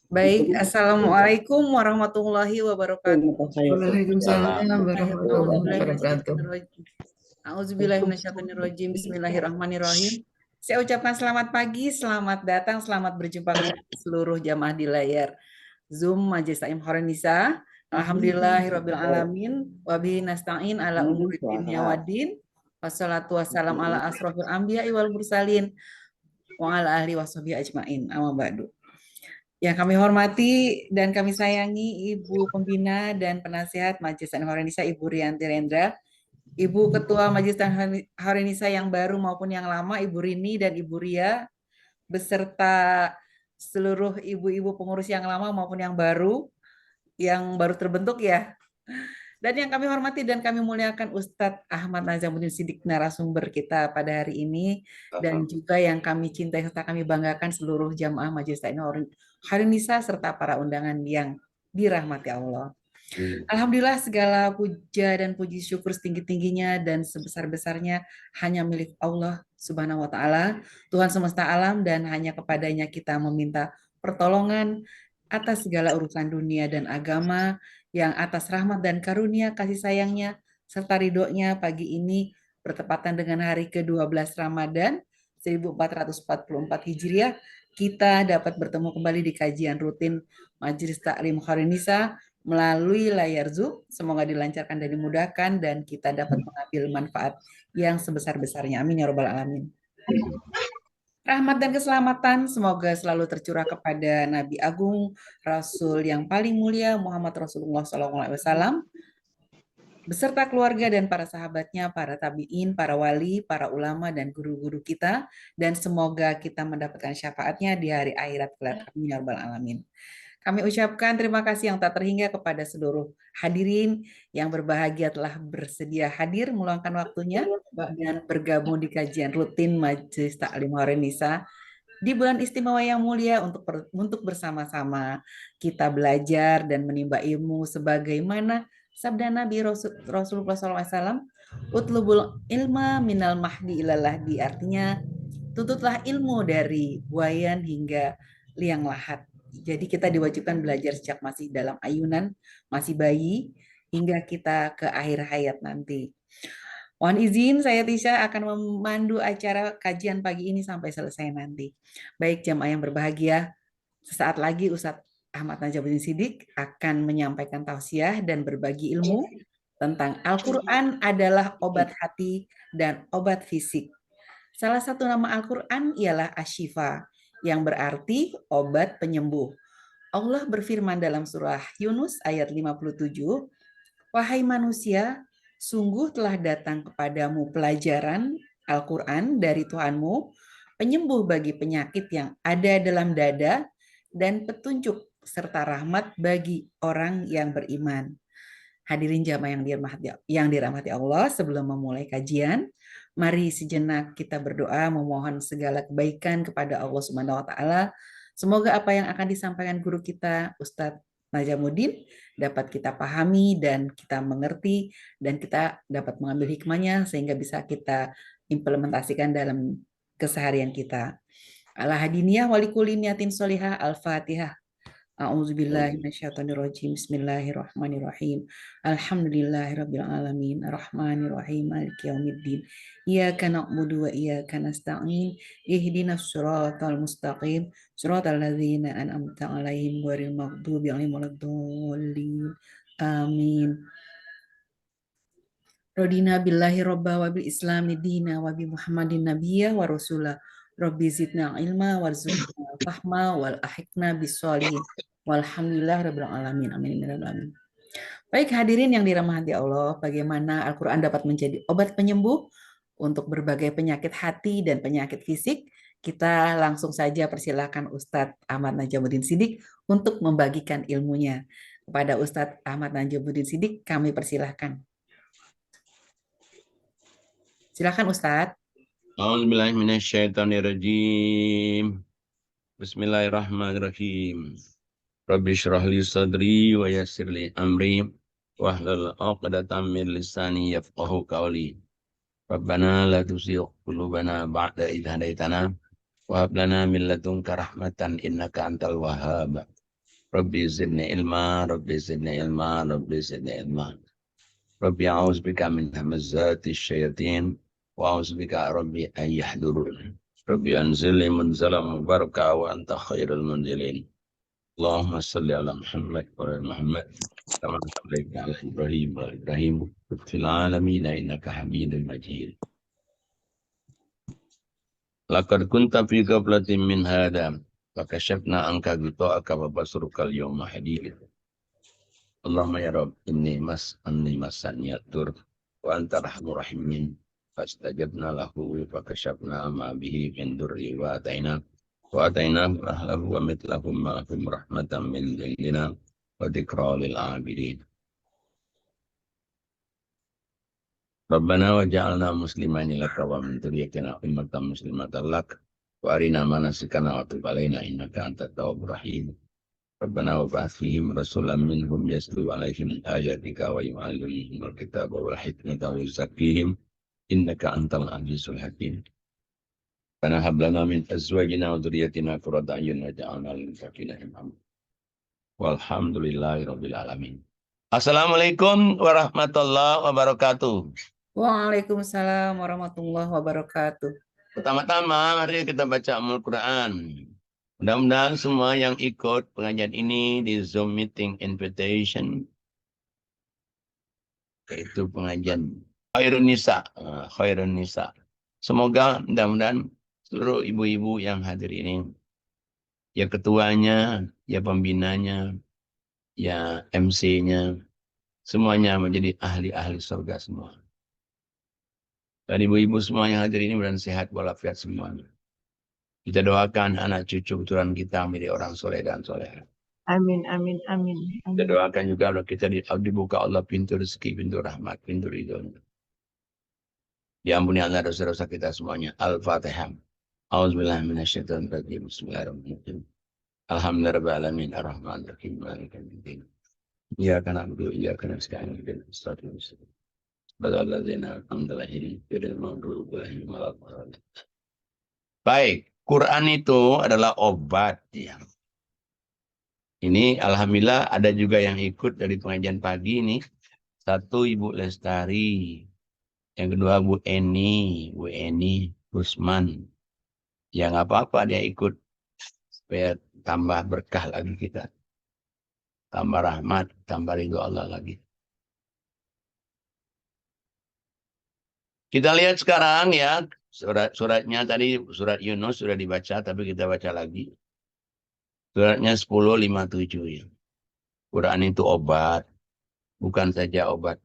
Baik, Assalamualaikum warahmatullahi wabarakatuh. Waalaikumsalam warahmatullahi wabarakatuh. A'udzubillahiminasyaitonirrajim. Bismillahirrahmanirrahim. Saya ucapkan selamat pagi, selamat datang, selamat berjumpa kembali seluruh jamaah di layar Zoom Majelis Taklim Horonisa. Alhamdulillahirabbil alamin wa bihi nasta'in ala umuri dunya waddin. Wassalatu wassalam ala asrofil anbiya'i wal mursalin wa ala ahli washabihi ajmain. Amma ba'du. Yang kami hormati dan kami sayangi Ibu Pembina dan Penasihat Majelis Taklim Horonisa Ibu Rianti Rendra, Ibu Ketua Majelis Taklim Horonisa yang baru maupun yang lama Ibu Rini dan Ibu Ria, beserta seluruh ibu-ibu pengurus yang lama maupun yang baru terbentuk ya. Dan yang kami hormati dan kami muliakan Ustadz Ahmad Nazamuddin Siddiq, narasumber kita pada hari ini, dan juga yang kami cintai serta kami banggakan seluruh jamaah Majelis Taklim Horonisa serta para undangan yang dirahmati Allah. Alhamdulillah, segala puja dan puji syukur setinggi-tingginya dan sebesar-besarnya hanya milik Allah Subhanahu wa taala, Tuhan semesta alam, dan hanya kepadanya kita meminta pertolongan atas segala urusan dunia dan agama, yang atas rahmat dan karunia kasih sayangnya serta ridhonya pagi ini bertepatan dengan hari ke-12 Ramadan 1444 Hijriah, kita dapat bertemu kembali di kajian rutin Majelis Taklim Horonisa melalui layar Zoom. Semoga dilancarkan dan dimudahkan dan kita dapat mengambil manfaat yang sebesar-besarnya. Amin ya robbal alamin. Rahmat dan keselamatan semoga selalu tercurah kepada Nabi Agung, Rasul yang paling mulia Muhammad Rasulullah SAW, beserta keluarga dan para sahabatnya, para tabi'in, para wali, para ulama, dan guru-guru kita. Dan semoga kita mendapatkan syafaatnya di hari akhirat kelak. Amin ya rabbal alamin. Kami ucapkan terima kasih yang tak terhingga kepada seluruh hadirin yang berbahagia telah bersedia hadir meluangkan waktunya dan bergabung di kajian rutin Majelis Taklim Horonisa di bulan istimewa yang mulia untuk bersama-sama kita belajar dan menimba ilmu sebagaimana sabda Nabi Rasulullah SAW, utlubul ilma minal mahdi ilalahdi, artinya tuntutlah ilmu dari buayan hingga liang lahat. Jadi kita diwajibkan belajar sejak masih dalam ayunan, masih bayi, hingga kita ke akhir hayat nanti. Mohon izin, saya Tisha akan memandu acara kajian pagi ini sampai selesai nanti. Baik jamaah yang berbahagia, sesaat lagi Ustadz Ahmad Nazamuddin Siddiq akan menyampaikan tausiah dan berbagi ilmu tentang Al-Quran adalah obat hati dan obat fisik. Salah satu nama Al-Quran ialah Ashifa, yang berarti obat penyembuh. Allah berfirman dalam surah Yunus ayat 57, wahai manusia, sungguh telah datang kepadamu pelajaran Al-Quran dari Tuhanmu, penyembuh bagi penyakit yang ada dalam dada, dan petunjuk serta rahmat bagi orang yang beriman. Hadirin jamaah yang dirahmati Allah, sebelum memulai kajian, mari sejenak kita berdoa memohon segala kebaikan kepada Allah Subhanahu wa taala. Semoga apa yang akan disampaikan guru kita Ustadz Nazamuddin dapat kita pahami dan kita mengerti dan kita dapat mengambil hikmahnya sehingga bisa kita implementasikan dalam keseharian kita. Ala hadiniyah walikuli niyatin solihah. Al-Fatihah. A'udzubillahi minasyaitonirrajim. Bismillahirrahmanirrahim. Alhamdulillahirabbil alamin. Arrahmanirrahim. Maliki yaumiddin. Iyyaka na'budu wa iyyaka nasta'in. Ihdinas siratal mustaqim. Siratal ladzina an'amta 'alaihim ghairil maghdubi 'alaihim waladdallin. Amin. Rodina billahi robba wa bil islami dina wa bi muhammadin nabiyya wa rasulah. Rabbi zidna ilma warzuqna fahma wal ahikna bisolihin. Walhamdulillah rabbil alamin. Amin. Amin. Baik hadirin yang dirahmati Allah, bagaimana Al-Quran dapat menjadi obat penyembuh untuk berbagai penyakit hati dan penyakit fisik? Kita langsung saja persilakan Ustadz Ahmad Nazamuddin Siddiq untuk membagikan ilmunya. Kepada Ustadz Ahmad Nazamuddin Siddiq, kami persilahkan. Silakan Ustadz. A'udzubillahiminasyaitonirrajim. Bismillahirrahmanirrahim. Rabbi syrah li sadri wa yassir li amri wahlul 'uqdatam min lisani yafqahu qawli. Rabbana la tuzigh qulubana ba'da idh hadaitana wa hab lana min ladunka rahmatan innaka antal wahhab. Rabbi zidni ilma, Rabbi zidni ilma, Rabbi zidni ilma. Rabbi a'udzubika min hamazati syayatin wa a'udzubika Rabbi an yahdurun. Rabbi anzilni munzalan mubaraka wa anta khairul munzilin. Allahumma salli ala Muhammad wa ala Muhammad kama sallaita ala Ibrahim wa ala Ibrahim fil alamin innaka Hamidum Majid. Laqad kunta fi ghaflatin min hadha fakashafna anka ghita'aka wa basruka al-yawma hadid. Allahumma ya Rabb inni masani yadur wa anta arhamur rahimin fastajabna lahu fakashafna ma bihi min durri wa ataina ahlahu wa mithlahum ma'ahum rahmatan min indina wa dhikra lil abidin. Rabbana waj'alna muslimaini laka wa min dzurriyyatina ummatan muslimatan lak wa arina manasikana wa tub alaina innaka antat tawwabur rahim. Rabbana wa ba'ath fihim rasulan minhum yatlu 'alaihim ayatika wa yu'allimuhum al-kitaba wal hikmata wa yuzakkihim innaka antal azizul hakim. Rabbana hab lana min azwajina wa dhurriyyatina qurrata a'yun waj'alna lil muttaqina imama. Walhamdulillahi rabbil alamin. Assalamualaikum warahmatullahi wabarakatuh. Waalaikumsalam warahmatullahi wabarakatuh. Pertama-tama mari kita baca Al-Quran. Mudah-mudahan semua yang ikut pengajian ini di Zoom meeting invitation, yaitu pengajian Khairun Nisa, Khairun Nisa. Semoga mudah-mudahan seluruh ibu-ibu yang hadir ini, ya ketuanya, ya pembinanya, ya MC-nya, semuanya menjadi ahli-ahli surga semua. Dan ibu-ibu semua yang hadir ini mudah-mudahan sehat walafiat semuanya. Kita doakan anak cucu keturunan kita menjadi orang soleh dan soleh. Amin, amin, amin. Kita doakan juga kalau kita dibuka Allah pintu rezeki, pintu rahmat, pintu ridhonya. Diampuni Allah dosa-dosa kita semuanya. Al-Fatihah. A'udzubillahi minasyaitonir rajim. Bismillahirrahmanirrahim. Alhamdulillahirabbil alamin arrahmanir rahim maliki yaumiddin. Iyyaka na'budu wa iyyaka nasta'in ihdinas siratal mustaqim. Shiratal ladzina an'amta 'alaihim ghairil maghdubi 'alaihim waladdallin. Baik, Quran itu adalah obat ya. Ini alhamdulillah ada juga yang ikut dari pengajian pagi ini. Satu Ibu Lestari, yang kedua Bu Eni Usman. Ya nggak apa-apa dia ikut supaya tambah berkah lagi kita. Tambah rahmat, tambah ridho Allah lagi. Kita lihat sekarang ya, suratnya tadi surat Yunus sudah dibaca, tapi kita baca lagi. Suratnya 10:57 ya. Quran itu obat, bukan saja obat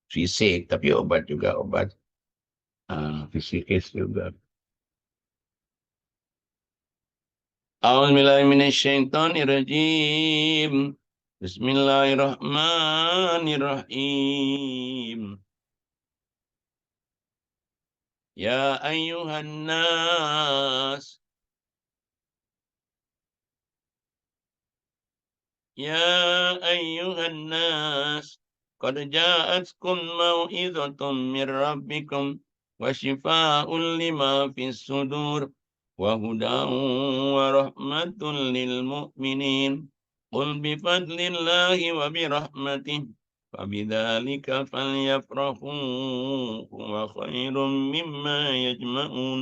fisik, tapi obat juga obat fisikis juga. A'udzubillahi minasyaitonirrajim. Bismillahirrahmanirrahim. Ya ayyuhan nas. Ya ayyuhan nas. Qad ja'atkum mau'izatun min rabbikum wa shifaa'un lima fis sudur. وهدى ورحمة للمؤمنين قل بفضل الله وبرحمته فبذلك فليفرحوا هو خير مما يجمعون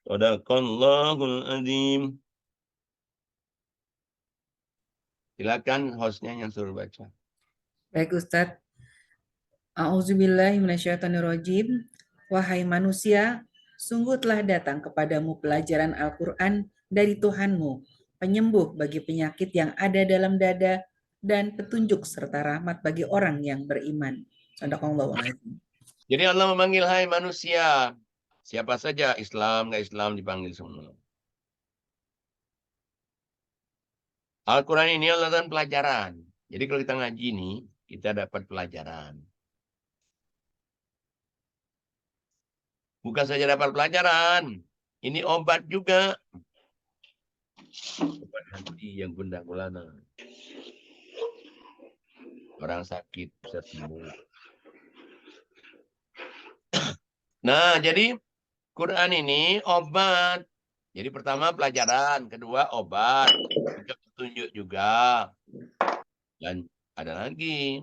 صدق الله العظيم. Silakan hostnya yang suruh baca. Baik Ustadz. A'udzubillahi minasyaitonirrajim. Wahai manusia, sungguh telah datang kepadamu pelajaran Al-Quran dari Tuhanmu, penyembuh bagi penyakit yang ada dalam dada, dan petunjuk serta rahmat bagi orang yang beriman. Shadaqallahu a'lam. Jadi Allah memanggil, hai manusia. Siapa saja, Islam, nggak Islam, dipanggil semua. Al-Quran ini Allah dan pelajaran. Jadi kalau kita ngaji ini, kita dapat pelajaran. Bukan saja dapat pelajaran, ini obat juga. Obat hati yang gundah gulana. Orang sakit bisa sembuh. Nah, jadi Quran ini obat. Jadi pertama pelajaran, kedua obat, juga petunjuk juga. Dan ada lagi,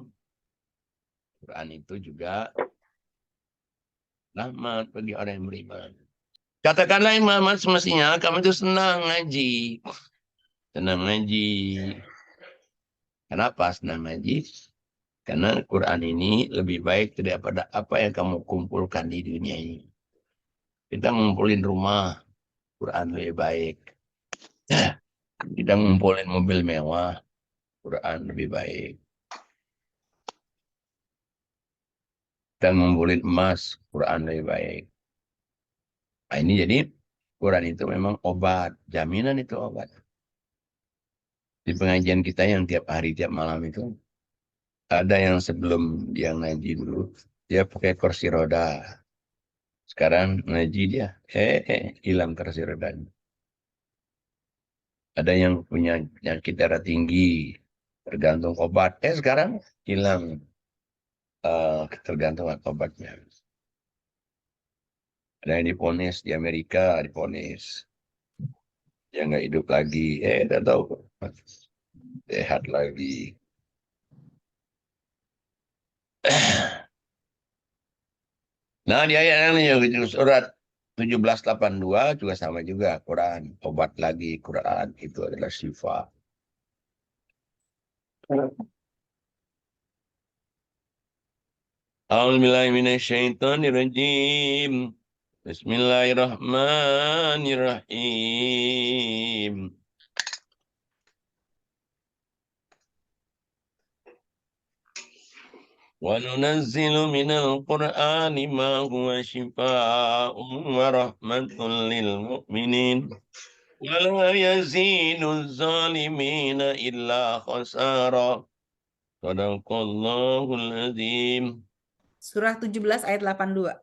Quran itu juga rahmat bagi orang yang beriman. Katakanlah Muhammad, semestinya kamu itu senang ngaji. Senang ngaji. Kenapa senang ngaji? Karena Quran ini lebih baik daripada apa yang kamu kumpulkan di dunia ini. Kita ngumpulin rumah, Quran lebih baik. Kita ngumpulin mobil mewah, Quran lebih baik. Kita ngumpulin emas, Quran lebih baik. Nah, ini jadi Quran itu memang obat, jaminan itu obat. Di pengajian kita yang tiap hari, tiap malam itu, ada yang sebelum dia ngaji dulu, dia pakai kursi roda. Sekarang ngaji dia, hilang kursi rodanya. Ada yang punya penyakit darah tinggi, tergantung obat. Sekarang hilang ketergantungan obatnya. Ada yang diponis di Amerika, diponis. Dia nggak hidup lagi. Udah tahu. Sehat lagi. Nah, di ayat yang surat 1782 juga sama juga. Quran, obat lagi. Quran itu adalah syifa. A'udzubillahiminasyaitonirrajim. Bismillahirrahmanirrahim. وَنُنَزِّلُ مِنَ الْقُرْآنِ مَا هُوَ شِفَاءٌ وَرَحْمَةٌ لِلْمُؤْمِنِينَ وَلَا يَزِيدُ الظَّالِمِينَ إِلَّا خَسَارًا. Shadaqallahul Azim. Surah 17 ayat 82.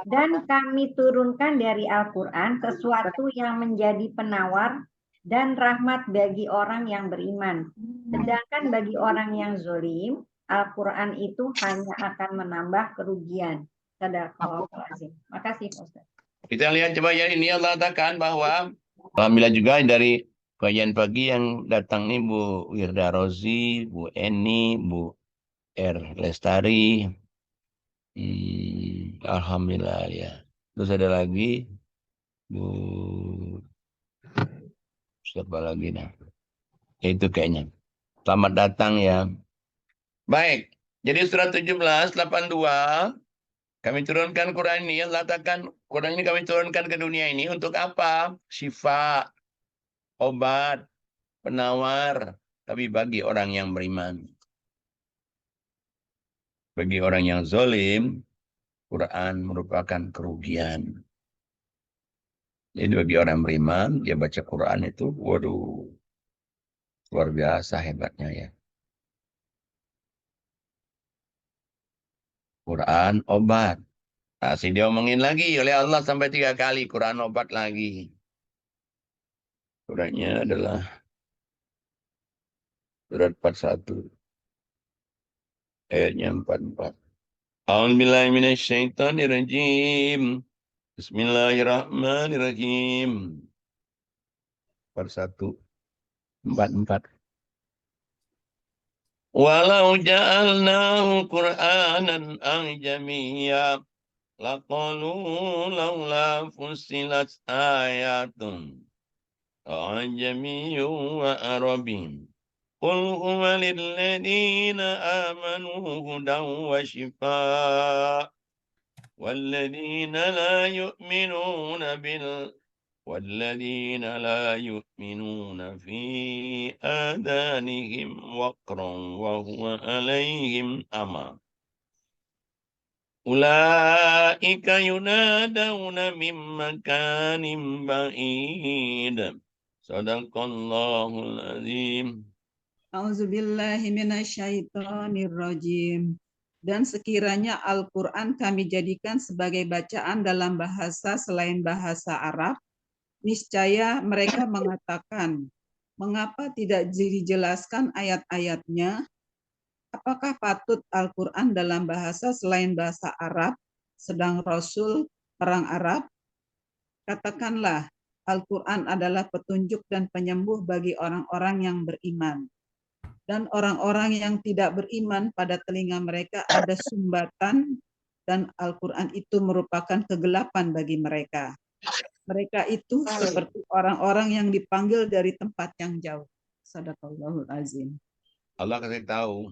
Dan kami turunkan dari Al-Quran sesuatu yang menjadi penawar dan rahmat bagi orang yang beriman. Sedangkan bagi orang yang zolim, Al-Quran itu hanya akan menambah kerugian. Sadaqallahul. Makasih Ustaz. Kita lihat coba ya, ini Allah katakan bahwa alhamdulillah juga dari kajian pagi yang datang nih Bu Wirda Rozi, Bu Eni, Bu R. Lestari. Alhamdulillah ya. Terus ada lagi Bu siapa lagi nah? Itu kayaknya. Selamat datang ya. Baik. Jadi surat 1782 kami turunkan Quran ini, Allah katakan Quran ini kami turunkan ke dunia ini untuk apa? Syifa, obat, penawar, tapi bagi orang yang beriman. Bagi orang yang zalim, Quran merupakan kerugian. Jadi bagi orang beriman, dia baca Quran itu, waduh, luar biasa hebatnya ya. Quran obat. Masih diomongin lagi oleh Allah sampai 3 kali, Quran obat lagi. Suratnya adalah surat 41. Ayatnya 44. A'udzubillahiminasyaitonirrajim. Bismillahirrahmanirrahim. 41. 44. Walau ja'alnahu Qur'anan a'jamiyya laqalu laula fussilat ayatun a'jamiyyun wa arabiyyun. Qul huwa lilladheena amanu hudan wa shifaa والذين لا يؤمنون في آذانهم وقرا وهو عليهم أعمى أولئك ينادون من مكان بعيد صدق الله العظيم. Auzubillahiminasyaitonirrajim. Dan sekiranya Al-Quran kami jadikan sebagai bacaan dalam bahasa selain bahasa Arab, niscaya mereka mengatakan, mengapa tidak dijelaskan ayat-ayatnya? Apakah patut Al-Quran dalam bahasa selain bahasa Arab, sedang Rasul orang Arab, katakanlah Al-Quran adalah petunjuk dan penyembuh bagi orang-orang yang beriman. Dan orang-orang yang tidak beriman pada telinga mereka ada sumbatan dan Al-Quran itu merupakan kegelapan bagi mereka. Mereka itu seperti orang-orang yang dipanggil dari tempat yang jauh. Sadaqallahul azim. Allah kasih tahu.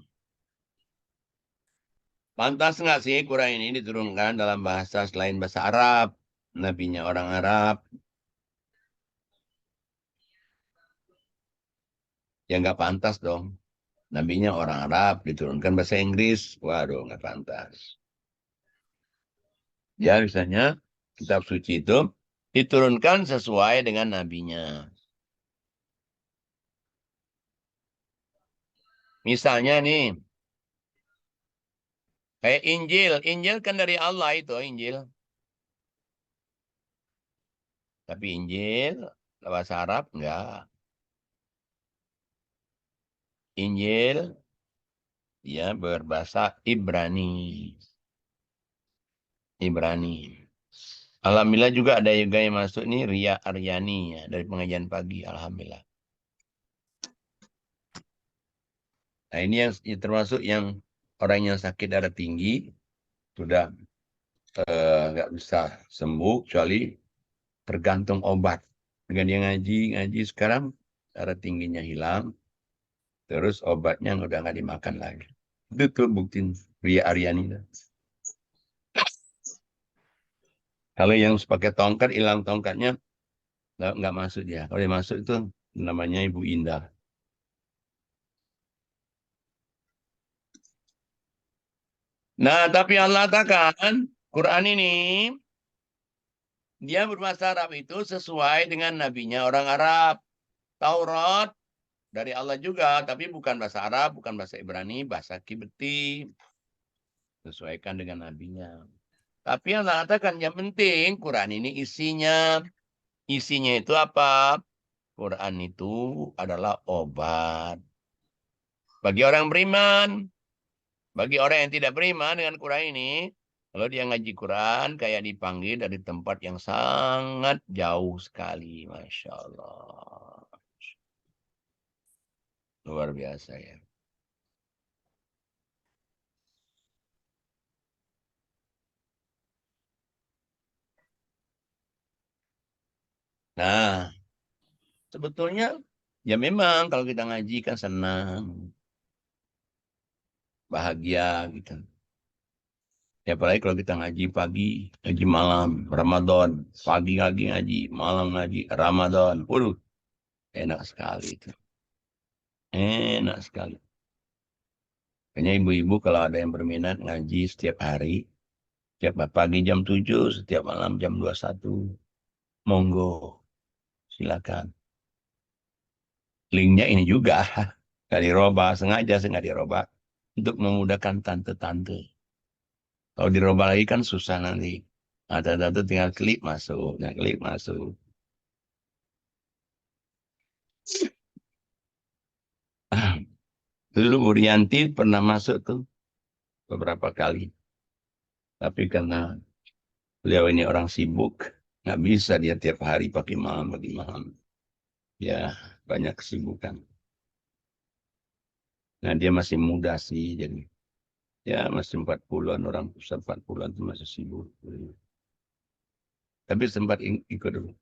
Pantas nggak sih Quran ini diturunkan dalam bahasa selain bahasa Arab? Nabinya orang Arab. Ya nggak pantas dong. Nabinya orang Arab, diturunkan bahasa Inggris. Waduh, nggak pantas. Ya, misalnya kitab suci itu diturunkan sesuai dengan nabinya. Misalnya nih, kayak Injil. Injil kan dari Allah itu, Injil. Tapi Injil, bahasa Arab, enggak. Injil, ya berbahasa Ibrani. Ibrani. Alhamdulillah juga ada juga yang masuk nih, Ria Aryani ya, dari pengajian pagi. Alhamdulillah. Nah ini yang termasuk yang orang yang sakit darah tinggi, sudah nggak bisa sembuh, kecuali tergantung obat. Dengan dia ngaji sekarang, darah tingginya hilang, terus obatnya udah nggak dimakan lagi. Itu tuh bukti Ria Aryani. Kalau yang pakai tongkat, hilang tongkatnya, nggak masuk dia. Kalau yang masuk itu namanya Ibu Indah. Nah, tapi Allah katakan, Quran ini, dia berbahasa Arab itu sesuai dengan nabinya orang Arab. Taurat dari Allah juga, tapi bukan bahasa Arab, bukan bahasa Ibrani, bahasa Kibti. Sesuaikan dengan nabinya. Tapi Allah katakan, yang penting Quran ini isinya. Isinya itu apa? Quran itu adalah obat. Bagi orang beriman. Bagi orang yang tidak beriman dengan Quran ini, kalau dia ngaji Quran, kayak dipanggil dari tempat yang sangat jauh sekali. Masya Allah. Luar biasa ya. Nah, sebetulnya ya memang kalau kita ngaji kan senang. Bahagia gitu. Ya apalagi kalau kita ngaji pagi, ngaji malam, Ramadan. Pagi lagi ngaji, malam ngaji, Ramadan. Waduh, enak sekali itu. Enak sekali. Kayaknya ibu-ibu kalau ada yang berminat ngaji setiap hari, setiap pagi jam 7, setiap malam jam 21. Monggo, silakan. Linknya ini juga, nggak dirubah, sengaja nggak dirubah. Untuk memudahkan tante-tante. Kalau dirubah lagi kan susah nanti. Nah, tante-tante tinggal klik masuk, klik masuk. Dulu Bu Rianti pernah masuk tuh beberapa kali. Tapi karena beliau ini orang sibuk, nggak bisa dia tiap hari pagi malam. Ya, banyak kesibukan. Nah, dia masih muda sih, jadi ya masih 40-an, orang 40-an itu masih sibuk. Tapi sempat ikut dulu.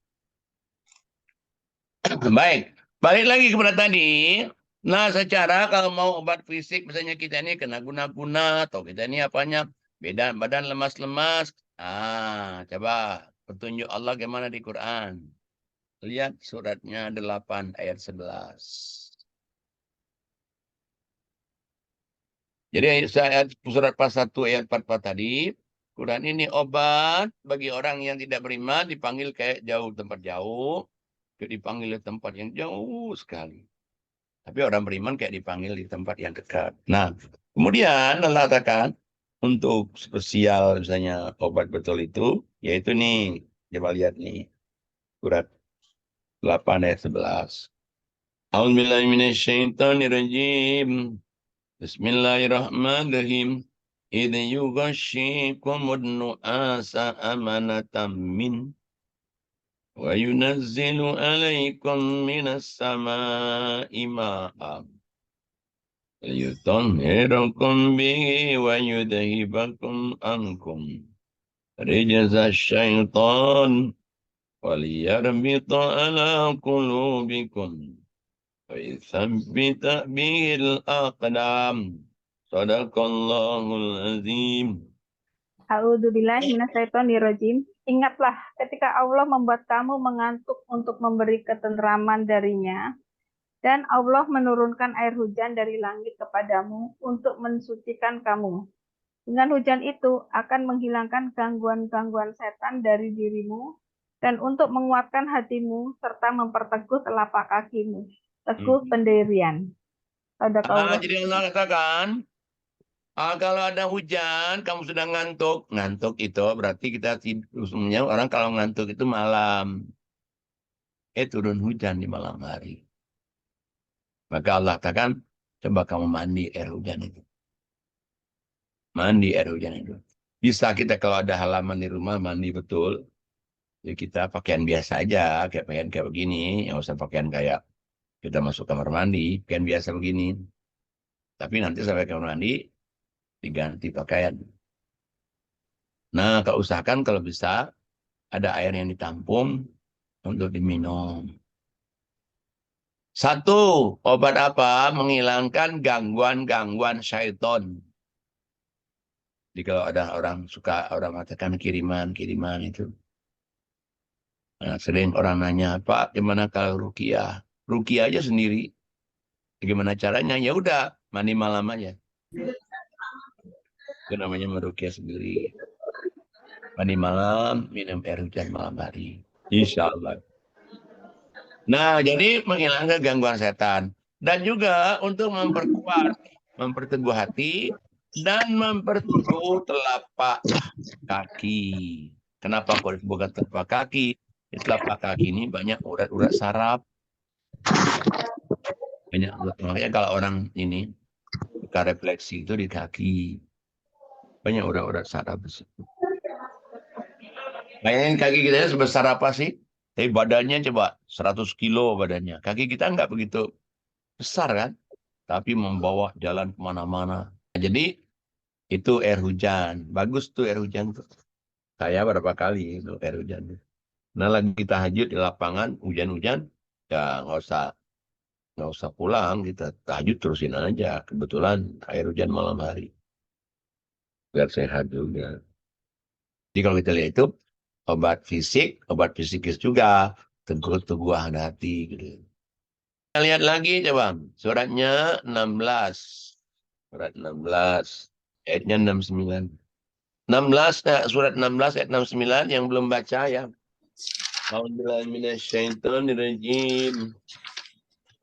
Baik, balik lagi kepada tadi. Nah, secara kalau mau obat fisik, misalnya kita ini kena guna-guna, atau kita ini apanya, beda badan lemas-lemas. Coba petunjuk Allah gimana di Quran. Lihat suratnya 8 ayat 11. Jadi surat pas 1 ayat 44 tadi, Quran ini obat bagi orang yang tidak beriman, dipanggil kayak jauh, tempat jauh, dipanggil di tempat yang jauh sekali. Tapi orang beriman kayak dipanggil di tempat yang dekat. Nah, kemudian Allah katakan untuk spesial misalnya obat betul itu, yaitu nih, coba lihat nih, surat 8 ayat 11. A'udzubillahi minasyaitonirrajim. Bismillahirrahmanirrahim. إذ يغشيكم النعاس أمنة منه وينزل عليكم من السماء ماء ليطهركم به ويذهبكم عنكم رجز الشيطان وليربط على قلوبكم ويثبت به الأقدام صدق الله العظيم. A'udzubillahi minasyaitonirrajim. Ingatlah ketika Allah membuat kamu mengantuk untuk memberi ketentraman darinya, dan Allah menurunkan air hujan dari langit kepadamu untuk mensucikan kamu. Dengan hujan itu akan menghilangkan gangguan-gangguan setan dari dirimu dan untuk menguatkan hatimu serta memperteguh telapak kakimu. Teguh pendirian. Sadaqallah. Jadi Allah katakan, kalau ada hujan, kamu sudah ngantuk. Ngantuk itu berarti kita tidur. Sebenarnya orang kalau ngantuk itu malam. Turun hujan di malam hari. Maka Allah katakan, coba kamu mandi air hujan itu. Mandi air hujan itu. Bisa kita kalau ada halaman di rumah mandi betul. Jadi kita pakaian biasa aja, kayak pakaian kayak begini. Nggak usah pakaian kayak kita masuk kamar mandi, pakaian biasa begini. Tapi nanti sampai kamar mandi, diganti pakaian. Nah, kau usahakan kalau bisa ada air yang ditampung untuk diminum. Satu, obat apa? Menghilangkan gangguan-gangguan syaiton. Jadi kalau ada orang mengatakan kiriman itu. Nah, sering orang nanya, Pak, gimana kalau ruqyah? Ruqyah aja sendiri. Gimana caranya? Ya udah, mandi malam aja. Itu namanya meruqyah sendiri. Mandi malam, minum air hujan malam hari. Insya Allah. Nah, jadi menghilangkan gangguan setan. Dan juga untuk memperteguh hati, dan memperteguh telapak kaki. Kenapa kok bukan telapak kaki? Di telapak kaki ini banyak urat-urat saraf. Makanya kalau orang ini suka refleksi itu di kaki. Banyak urat-urat saraf. Bayangin kaki kita sebesar apa sih? Tapi badannya coba 100 kilo badannya. Kaki kita nggak begitu besar kan? Tapi membawa jalan kemana-mana. Jadi itu air hujan. Bagus tuh air hujan tuh. Saya berapa kali itu air hujan. Nah lagi tahajud di lapangan, hujan-hujan, ya nggak usah pulang. Kita tahajud terusin aja. Kebetulan air hujan malam hari. Biar sehat juga. Jadi kalau kita lihat itu, obat fisikis juga, teguhan hati gitu. Kita lihat lagi coba, suratnya 16. Surat 16, ayatnya 69. Surat 16 ayat 69 yang belum baca ya. A'udzubillahi minasyaitonirrajim.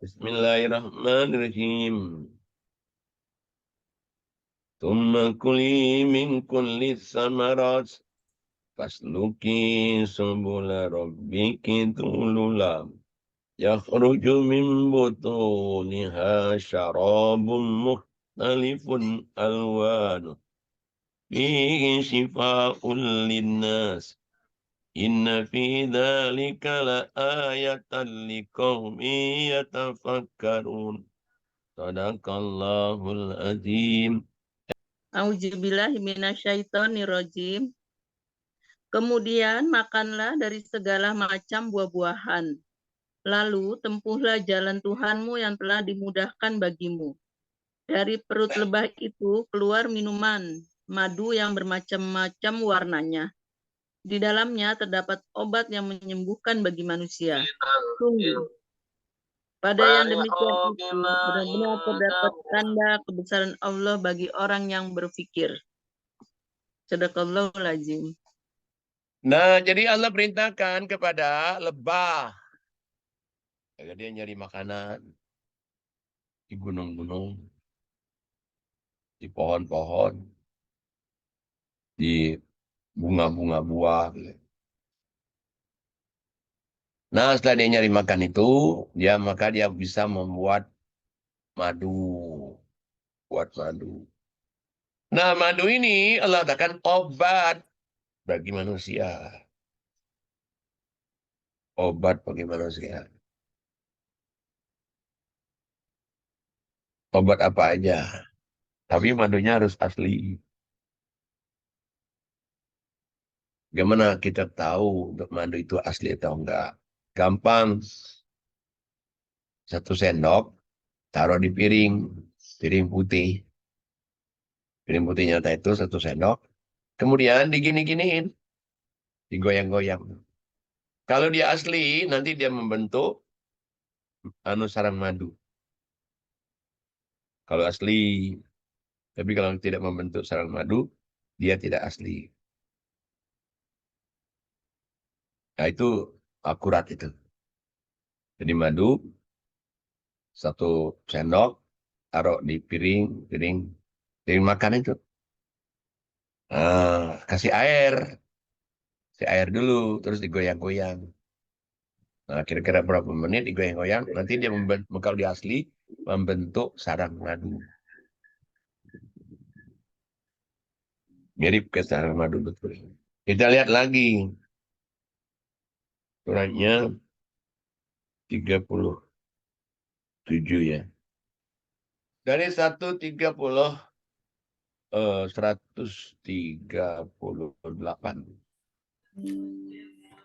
Bismillahirrahmanirrahim. Tsumma kuli min kulli tsamarat fasluki subula rabbiki tulula yakhruju min butuniha syarabun mukhtalifun alwanu fihi shifa'un linnas inna fi dzalika laayatan liqaumin yatafakkarun. Sadaqallahul azim. Auzubillahi minasyaitonirrajim. Kemudian makanlah dari segala macam buah-buahan. Lalu tempuhlah jalan Tuhanmu yang telah dimudahkan bagimu. Dari perut lebah itu keluar minuman, madu yang bermacam-macam warnanya. Di dalamnya terdapat obat yang menyembuhkan bagi manusia. Sungguh, pada yang demikian itu benar-benar terdapat tanda kebesaran Allah bagi orang yang berfikir. Sadaqallahul azim. Nah, jadi Allah perintahkan kepada lebah. Agar dia nyari makanan di gunung-gunung, di pohon-pohon, di bunga-bunga buah. Nah, setelah dia nyari makan itu, maka dia bisa membuat madu. Buat madu. Nah, madu ini Allah katakan obat bagi manusia. Obat bagi manusia. Obat apa aja. Tapi madunya harus asli. Gimana kita tahu untuk madu itu asli atau enggak? Gampang. 1 sendok, taruh di piring putih. Piring putih nyata itu 1 sendok. Kemudian digini-giniin. Digoyang-goyang. Kalau dia asli, nanti dia membentuk sarang madu. Kalau asli. Tapi kalau tidak membentuk sarang madu, dia tidak asli. Nah, itu akurat itu. Jadi madu, 1 sendok, taruh di piring makan itu. Nah, kasih air dulu, terus digoyang-goyang. Nah, kira-kira berapa menit digoyang-goyang, nanti dia kalau dia asli, membentuk sarang madu. Mirip ke sarang madu betul. Kita lihat lagi. Suratnya 37 ya. Dari 138.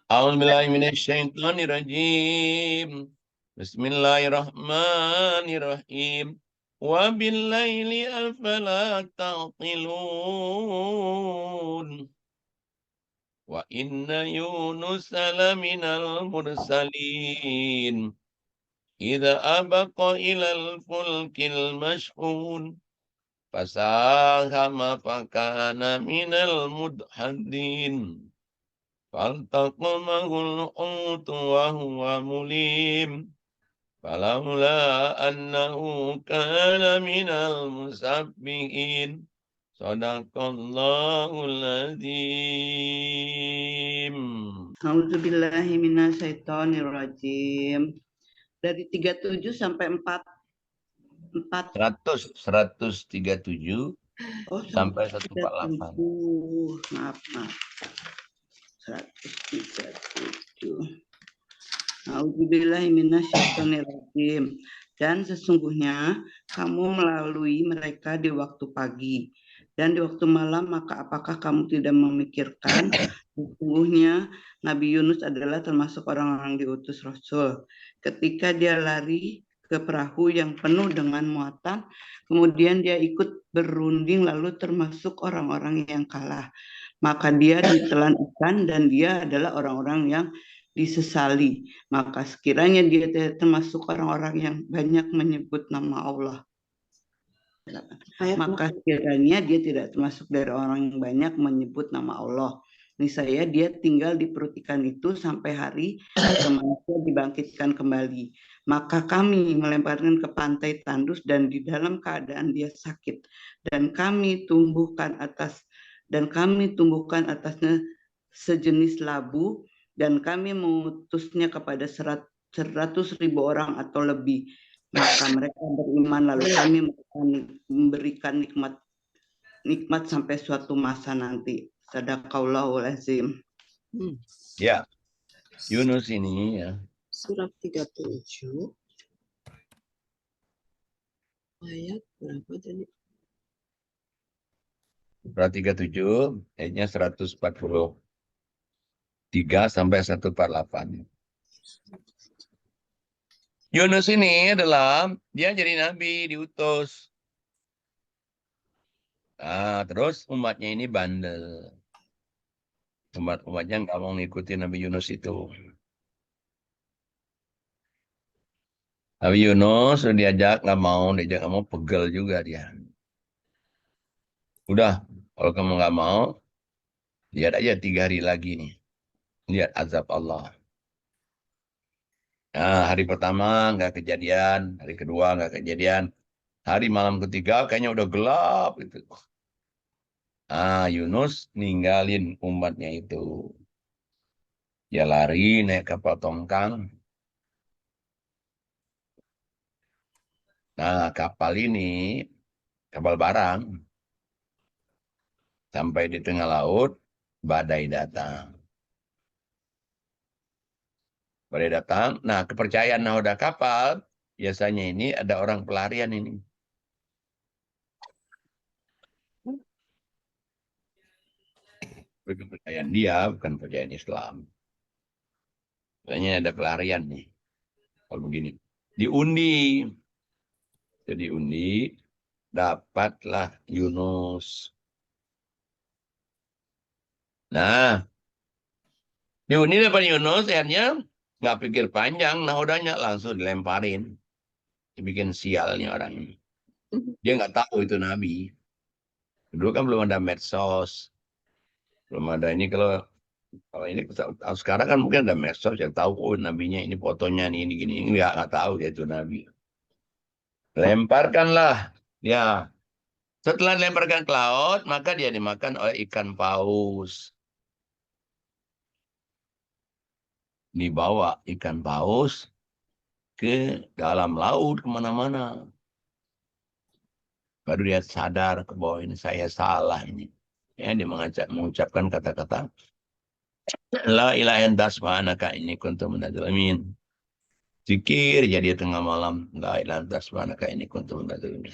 A'udzubillahiminasyaitonirrajim. Bismillahirrahmanirrahim. Wa billaili afala taqilun. Wa inna Yunus laminal mursalin. Idza abaqa ilal fulkil mashhun. Fasahama fakana minal mudhadin. فالتقمه الحوت وهو مليم فلولا أنه كان من المسبحين صدق الله العظيم. A'udzubillahi minasyaitonirrajim. Dari 37 sampai 4. 137 Oh, sampai 148. Maaf. 137. A'udzubillahi minasyaitonirrajim. Dan sesungguhnya kamu melalui mereka di waktu pagi dan di waktu malam, maka apakah kamu tidak memikirkan sesungguhnya Nabi Yunus adalah termasuk orang-orang diutus Rasul. Ketika dia lari ke perahu yang penuh dengan muatan, kemudian dia ikut berunding lalu termasuk orang-orang yang kalah. Maka dia ditelan ikan dan dia adalah orang-orang yang disesali. Maka sekiranya dia tidak termasuk orang-orang yang banyak menyebut nama Allah. Maka sekiranya dia tidak termasuk dari orang yang banyak menyebut nama Allah. Niscaya dia tinggal di perut ikan itu sampai hari manusia dibangkitkan kembali. Maka kami melemparkan ke pantai tandus dan di dalam keadaan dia sakit. Dan kami tumbuhkan atasnya sejenis labu dan kami mengutusnya kepada 100.000 orang atau lebih. Maka mereka beriman lalu kami memberikan nikmat sampai suatu masa nanti. Sadaqallahul azim. Ya, Yunus ini ya. Surat 37 ayat berapa tadi? Surat 37 ayatnya 143 sampai 148. Yunus ini adalah dia jadi nabi diutus. Nah, terus umatnya ini bandel. Umatnya nggak mau ngikutin Nabi Yunus itu. Nabi Yunus diajak nggak mau, pegel juga dia. Udah, kalau kamu nggak mau, lihat aja 3 hari lagi nih. Lihat azab Allah. Nah, hari pertama nggak kejadian, hari kedua nggak kejadian. Hari malam ketiga kayaknya udah gelap gitu. Ah, Yunus ninggalin umatnya itu. Dia lari naik kapal tongkang. Nah, kapal ini, kapal barang, Sampai di tengah laut, badai datang. Badai datang. Nah, kepercayaan nahoda kapal, biasanya ini ada orang pelarian ini. Kepercayaan dia, bukan kepercayaan Islam. Biasanya ada pelarian nih. Kalau begini. Diundi. Jadi undi, dapatlah Yunus. Nah, diundi dapat Yunus, akhirnya nggak pikir panjang, nahodanya langsung dilemparin. Dibikin sialnya orang ini. Dia nggak tahu itu Nabi. Dulu kan belum ada medsos. Belum ada ini kalau ini sekarang kan mungkin ada medsos yang tahu oh nabinya ini fotonya nih ini gini nggak tahu dia itu Nabi. Lemparkanlah ya. Setelah dilemparkan ke laut, maka dia dimakan oleh ikan paus. Dibawa ikan paus ke dalam laut kemana-mana. Baru dia sadar ke bahwa ini saya salah ini. Ya, dia mengucapkan kata-kata La ilaha illa subhanaka inni kuntu minadz zalimin. Zikir jadi tengah malam. La ilaha illa subhanaka inni kuntu minadz zalimin.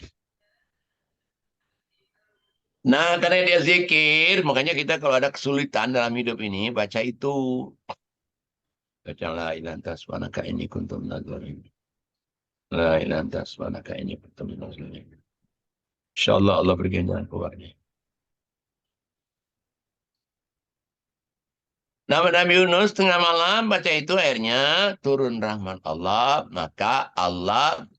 Nah, karena dia zikir, makanya kita kalau ada kesulitan dalam hidup ini, baca itu. Baca la ilaha illa subhanaka inni kuntu minadz zalimin. La ilaha illa subhanaka inni kuntu minadz zalimin. Insyaallah Allah berikan jalan keluarnya. Nabi Yunus tengah malam baca itu akhirnya turun rahmat Allah, maka Allah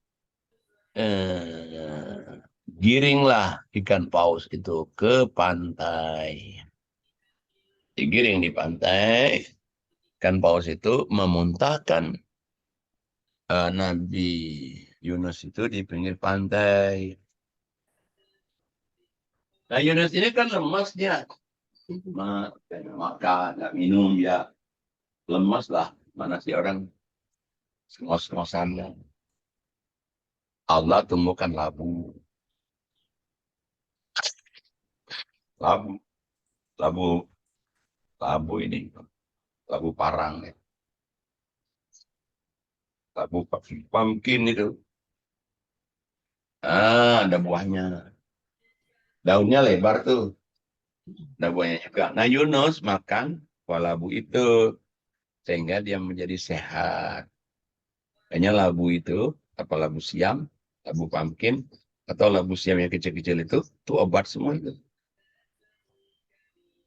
giringlah ikan paus itu ke pantai. Digiring di pantai, ikan paus itu memuntahkan Nabi Yunus itu di pinggir pantai. Nah Yunus ini kan lemas dia. Makan, nggak minum ya. Lemas lah. Mana sih orang ngos-ngosan. Allah tumbuhkan labu. Labu ini. Labu parang. Ya. Labu pumpkin itu. Ada buahnya. Daunnya lebar tuh. Ada buahnya juga. Nah Yunus makan buah labu itu. Sehingga dia menjadi sehat. Kayaknya labu itu, apa labu siam, labu pumpkin, atau labu siam yang kecil-kecil itu obat semua itu.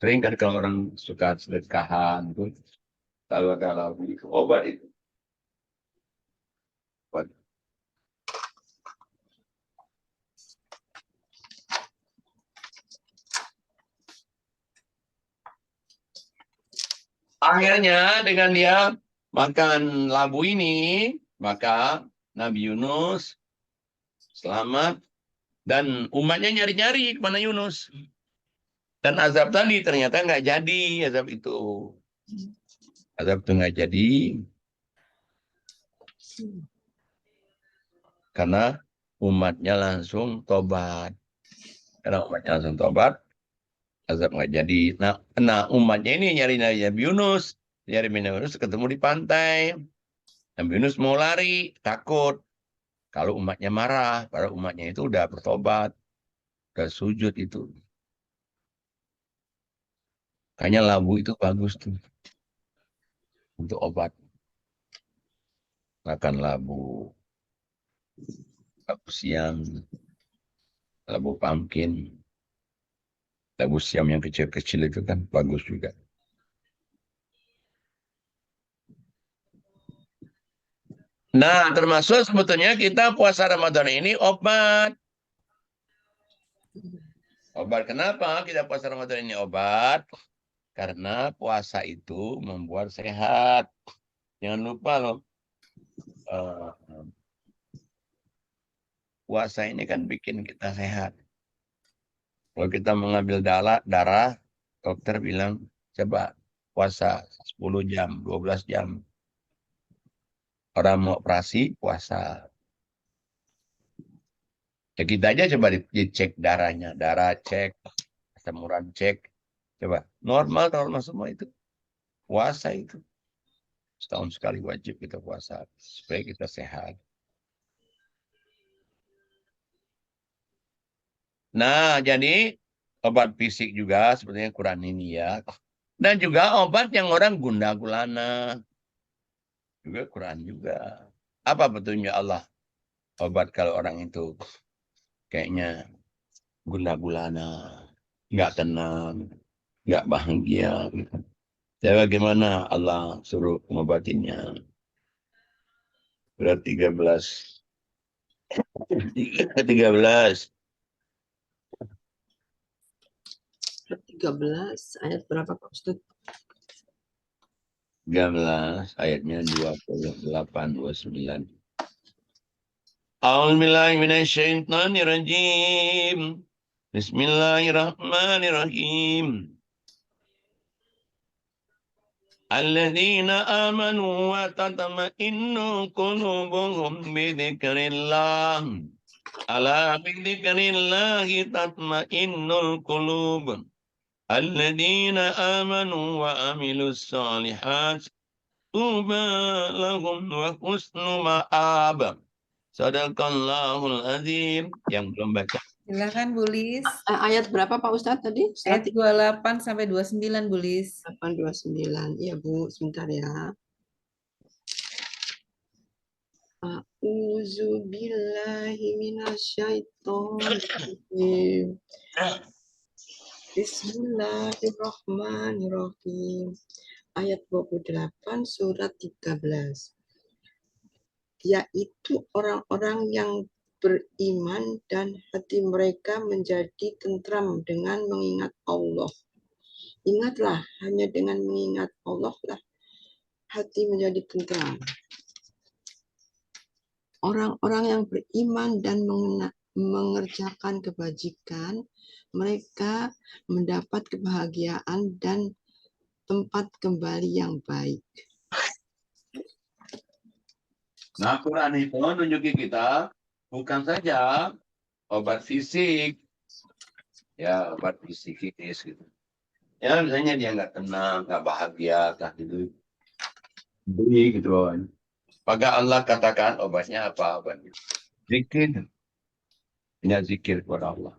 Sering kan kalau orang suka sedekahan, itu kalau ada labu itu obat itu. Obat. Akhirnya dengan dia makan labu ini, maka Nabi Yunus selamat dan umatnya nyari-nyari kemana Yunus. Dan azab tadi ternyata nggak jadi azab itu. Azab itu nggak jadi karena umatnya langsung tobat. Karena umatnya langsung tobat, azab nggak jadi. Nah umatnya ini nyari Nabi Yunus. Nyari Nabi Yunus ketemu di pantai. Nabi Yunus mau lari, takut. Kalau umatnya marah, para umatnya itu udah bertobat. Udah sujud itu. Kayaknya labu itu bagus tuh. Untuk obat. Makan labu. Labu siam. Labu pumpkin. Labu siam yang kecil-kecil itu kan bagus juga. Nah, termasuk sebetulnya kita puasa Ramadan ini obat. Obat kenapa kita puasa Ramadan ini obat? Karena puasa itu membuat sehat. Jangan lupa loh. Puasa ini kan bikin kita sehat. Kalau kita mengambil darah, dokter bilang, coba puasa 10 jam, 12 jam. Orang mau operasi, puasa. Ya kita aja coba dicek darahnya. Darah cek, asam urat cek. Coba, normal semua itu. Puasa itu. Setahun sekali wajib kita puasa supaya kita sehat. Nah, jadi obat fisik juga sepertinya Quran ini ya. Dan juga obat yang orang gundah gulana. Juga Quran juga. Apa betulnya Allah? Obat kalau orang itu kayaknya gundah gulana, nggak tenang, nggak bahagia. Jadi bagaimana Allah suruh mengobatinya? Surat 13. 13. 13 ayat berapa Pak Ustadz? 13 ayatnya 28 29. A'udzubillahi minasyaitonirrajim. Bismillahirrahmanirrahim. Alladzina amanu wa tatma'innu qulubuhum bidzikrillah. Ala bidzikrillahi tatma'innul qulub. Alladzina amanu wa amilus solihat. Tuba lahum wa husnu ma'ab. Sadaqallahul azim. Yang belum baca. Silakan Bu Lis. Ayat berapa Pak Ustadz tadi? Ayat 28 sampai 29 Bu Lis. 829. Iya Bu, sebentar ya. A'udzubillahi minasyaitonirrajim. Bismillahirrahmanirrahim. Ayat 28 surat 13. Yaitu orang-orang yang beriman dan hati mereka menjadi tentram dengan mengingat Allah. Ingatlah, hanya dengan mengingat Allah lah hati menjadi tentram. Orang-orang yang beriman dan mengerjakan kebajikan, mereka mendapat kebahagiaan dan tempat kembali yang baik. Nah, Quran itu menunjuki kita bukan saja obat fisik, ya obat psikis gitu. Ya misalnya dia nggak tenang, nggak bahagia, kah gitu, beli gitu kan. Maka Allah katakan obatnya apa? Obatnya zikir, banyak zikir kepada Allah.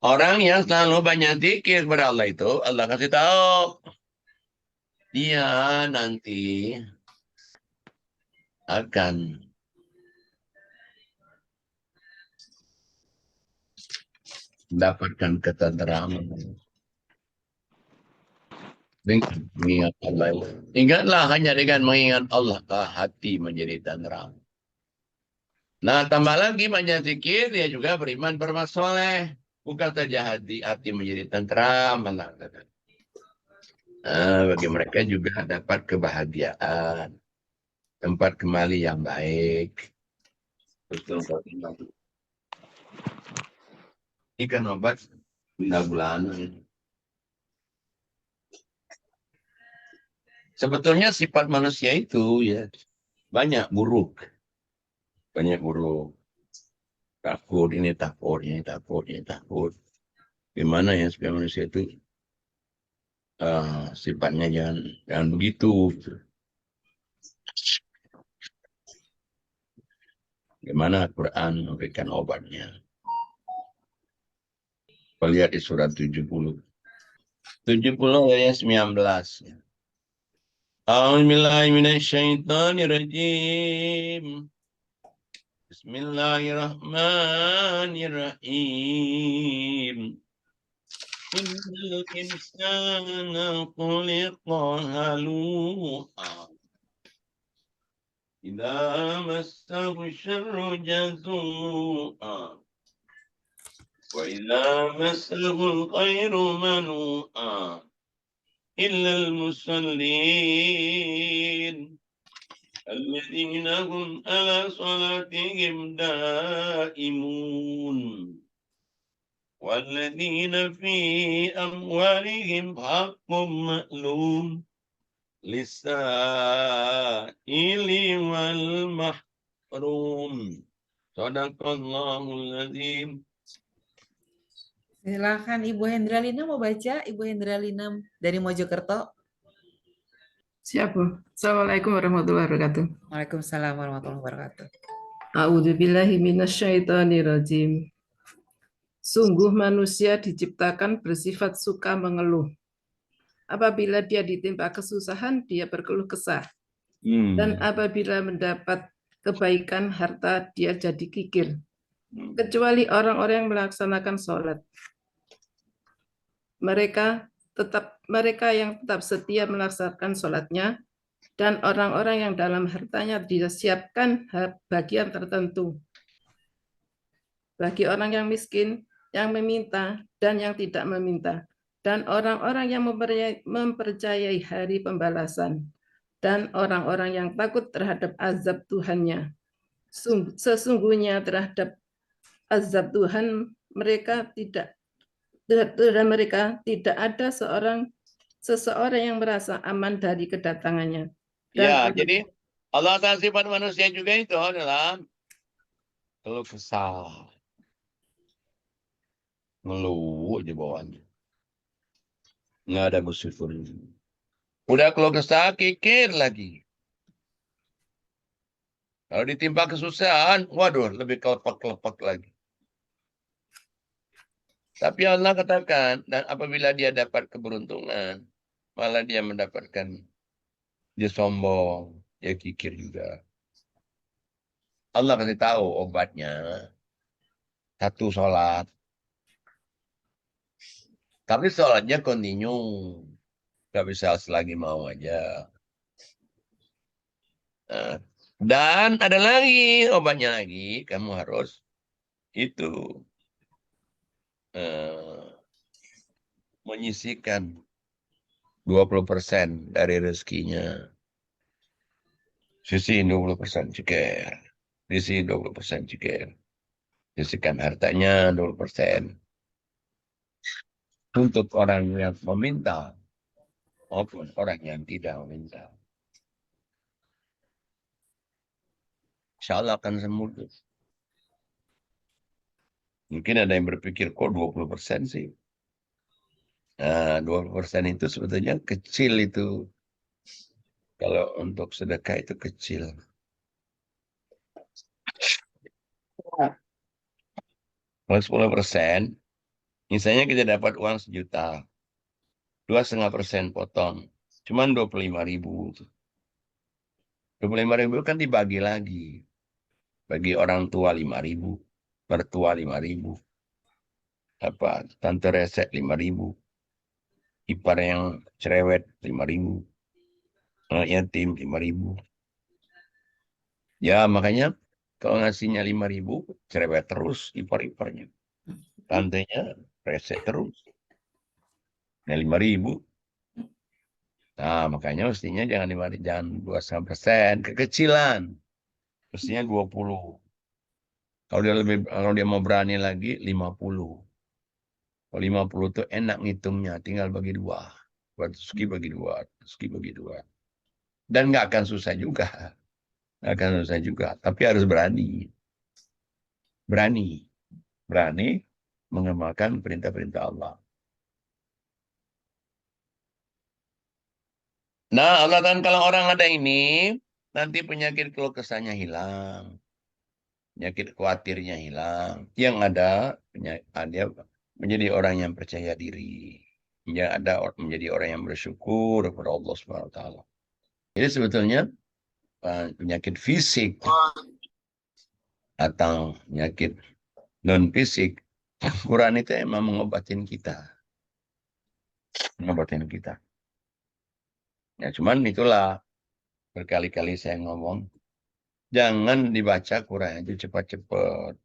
Orang yang selalu banyak zikir kepada Allah itu, Allah kasih tahu dia nanti akan mendapatkan ketenteraman. Dengan mengingat Allah. Ingatlah hanya dengan mengingat Allah, hati menjadi tenteram. Nah, tambah lagi banyak zikir, dia juga beriman berbuat soleh. Bukan saja hati menjadi tenteram. Nah, bagi mereka juga dapat kebahagiaan. Tempat kembali yang baik. Betul. Ikan obat guna-gulana. Sebetulnya sifat manusia itu ya banyak buruk. Banyak buruk. Takut, ini takut, ini takut, ini takut. Gimana ya supaya manusia itu sifatnya jangan begitu. Gimana Quran memberikan obatnya. Kita lihat di surat 70. 70 ayat 19. A'udzubillahi minasyaitonirrajim. Bismillahirrahmanirrahim. Innal insana khuliqa halu'a. Idza massahu syarru jazu'a. Wa idza massahu khairu manu'a. Illal musallin. الذين هم على صلاتهم دائمون والذين في أموالهم حق معلوم للسائل والمحروم صدق الله العظيم. Silakan Ibu Hendralina mau baca, Ibu Hendralina dari Mojokerto. Siap, Bu. Assalamualaikum warahmatullahi wabarakatuh. Waalaikumsalam warahmatullahi wabarakatuh. A'udzubillahi minasyaitonirrajim. Sungguh manusia diciptakan bersifat suka mengeluh. Apabila dia ditimpa kesusahan, dia berkeluh kesah. Dan apabila mendapat kebaikan harta, dia jadi kikir. Kecuali orang-orang yang melaksanakan sholat. Mereka yang tetap setia melaksanakan sholatnya, dan orang-orang yang dalam hartanya disiapkan bagian tertentu. Bagi orang yang miskin, yang meminta, dan yang tidak meminta. Dan orang-orang yang mempercayai hari pembalasan. Dan orang-orang yang takut terhadap azab Tuhannya. Sesungguhnya terhadap azab Tuhan mereka tidak ada seseorang yang merasa aman dari kedatangannya. Ya, jadi Allah Ta'ala sifat manusia juga itu adalah keluh kesah. Ngeluh aja bawaannya. Nggak ada bersyukur. Udah keluh kesah, kikir lagi. Kalau ditimpa kesusahan, waduh, lebih kelepek-kelepek lagi. Tapi Allah katakan, dan apabila dia dapat keberuntungan, malah dia mendapatkan, dia sombong, dia kikir juga. Allah kasih tahu obatnya. Satu, sholat. Tapi sholatnya continue. Gak bisa selagi mau aja. Nah, dan ada lagi obatnya lagi. Kamu harus itu menyisihkan 20% dari rezekinya. Sisi 20% ciker. Sisi 20% ciker. Sisihkan hartanya 20%. Untuk orang yang meminta maupun orang yang tidak meminta. Insya Allah akan sembuh. Mungkin ada yang berpikir, kok 20% sih? Nah, 20% itu sebetulnya kecil itu. Kalau untuk sedekah itu kecil. Kalau 10%, misalnya kita dapat uang 1 juta. 2,5% potong. Cuman 25.000. 25.000 kan dibagi lagi. Bagi orang tua 5.000. Mertua 5.000. Tante resek 5.000. Ipar yang cerewet 5.000. Anak yatim 5.000. Ya makanya kalau ngasihnya 5.000, cerewet terus ipar-iparnya. Tantenya resek terus. Nah 5.000. Nah makanya mestinya jangan 2,5%, kekecilan. Mestinya 20. Kalau dia mau berani lagi 50. Kalau 50 itu enak ngitungnya, tinggal bagi 2. Rezeki bagi 2, rezeki bagi 2. Dan nggak akan susah juga. Nggak akan susah juga, tapi harus berani. Berani mengamalkan perintah-perintah Allah. Nah, Allah kan kalau orang ada ini, nanti penyakit keluh kesahnya hilang. Penyakit khawatirnya hilang. Yang ada, dia menjadi orang yang percaya diri. Yang ada menjadi orang yang bersyukur kepada Allah SWT. Jadi sebetulnya penyakit fisik atau penyakit non fisik, Quran itu emang mengobatin kita. Mengobatin kita. Ya cuman itulah berkali-kali saya ngomong, jangan dibaca Quran itu cepat-cepat.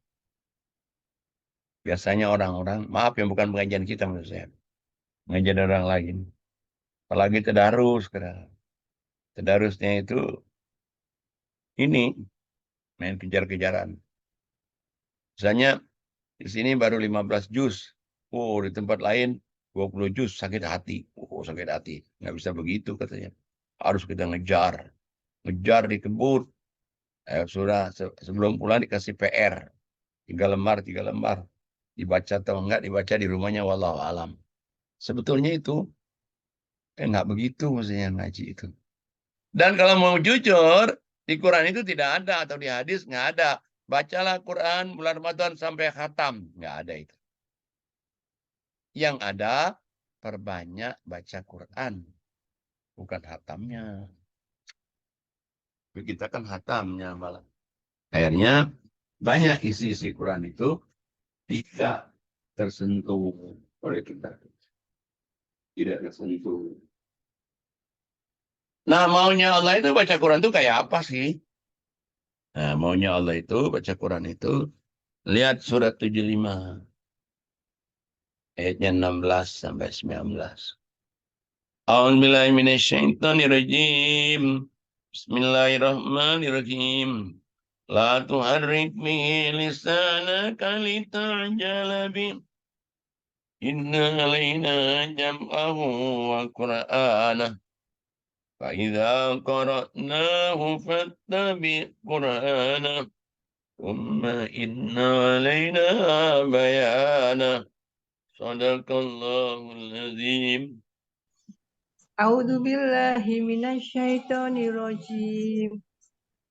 Biasanya orang-orang, maaf yang bukan pengajian kita menurut saya, pengajian orang lain. Apalagi tadarus sekarang. Tadarusnya itu ini main kejar-kejaran. Misalnya di sini baru 15 juz. Oh, di tempat lain 20 juz, sakit hati. Oh, sakit hati. Nggak bisa begitu katanya. Harus kita ngejar. Ngejar dikebut. Sudah sebelum pulang dikasih PR. 3 lembar. dibaca atau enggak dibaca di rumahnya wallahu alam. Sebetulnya itu nggak begitu mestinya ngaji itu. Dan kalau mau jujur, di Quran itu tidak ada atau di hadis nggak ada. Bacalah Quran bulan Ramadan sampai khatam. Nggak ada itu. Yang ada, perbanyak baca Quran. Bukan khatamnya. Kita kan khatamnya malah. Akhirnya banyak isi-isi Quran itu tidak tersentuh oleh kita. Tidak tersentuh. Nah, maunya Allah itu baca Quran itu kayak apa sih? Nah, maunya Allah itu baca Quran itu, lihat surat 75. Ayatnya 16 sampai 19. A'udzubillahiminasyaitonirrajim. Bismillahirrahmanirrahim. La tuharrik bihi lisanaka lita'jala bih. Inna alaina jam'ahu wa Qur'anah. فإذا قرأناه فاتبع قرآنه ثم إن علينا بيانه صدق الله العظيم. A'udzu billahi minasyaitonir rajim.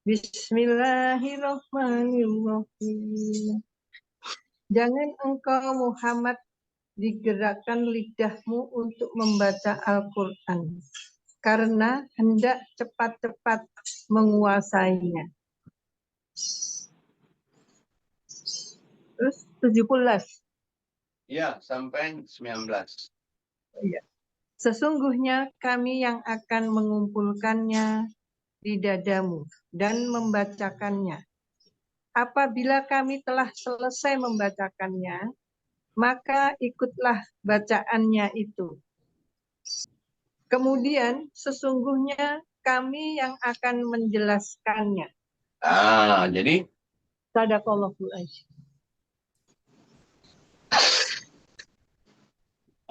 Bismillahirrahmanirrahim. Jangan engkau Muhammad digerakkan lidahmu untuk membaca Al-Qur'an karena hendak cepat-cepat menguasainya. Terus 17. Ya, sampai 19. Ya. Sesungguhnya kami yang akan mengumpulkannya di dadamu dan membacakannya. Apabila kami telah selesai membacakannya, maka ikutlah bacaannya itu. Kemudian sesungguhnya kami yang akan menjelaskannya. Jadi Shadaqallahul Azim.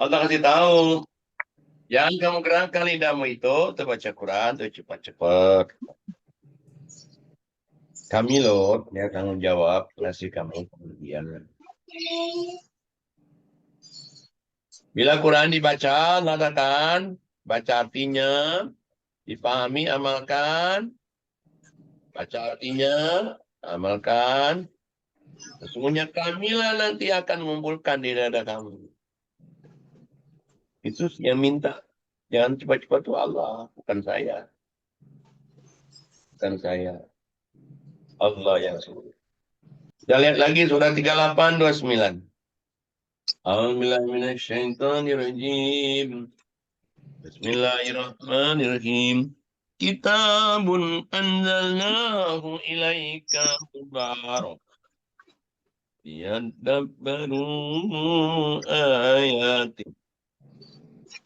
Allah kasih tahu, jangan kamu gerakkan lidahmu itu untuk baca Quran, untuk cepat-cepat. Kami loh, ya tanggung jawab, ngasih kamu kemudian. Bila Quran dibaca, katakan, baca artinya, dipahami, amalkan. Baca artinya, amalkan. Sesungguhnya kamilah nanti akan mengumpulkan di dada kamu. Itu yang minta. Jangan cepat-cepat itu Allah, bukan saya. Bukan saya. Allah yang suruh. Kita lihat lagi surat 38, 29. A'udzubillahiminasyaitonirrajim. Bismillahirrahmanirrahim. Kitabun anzalnahu ilaika mubarak. Liyadabbaru ayati.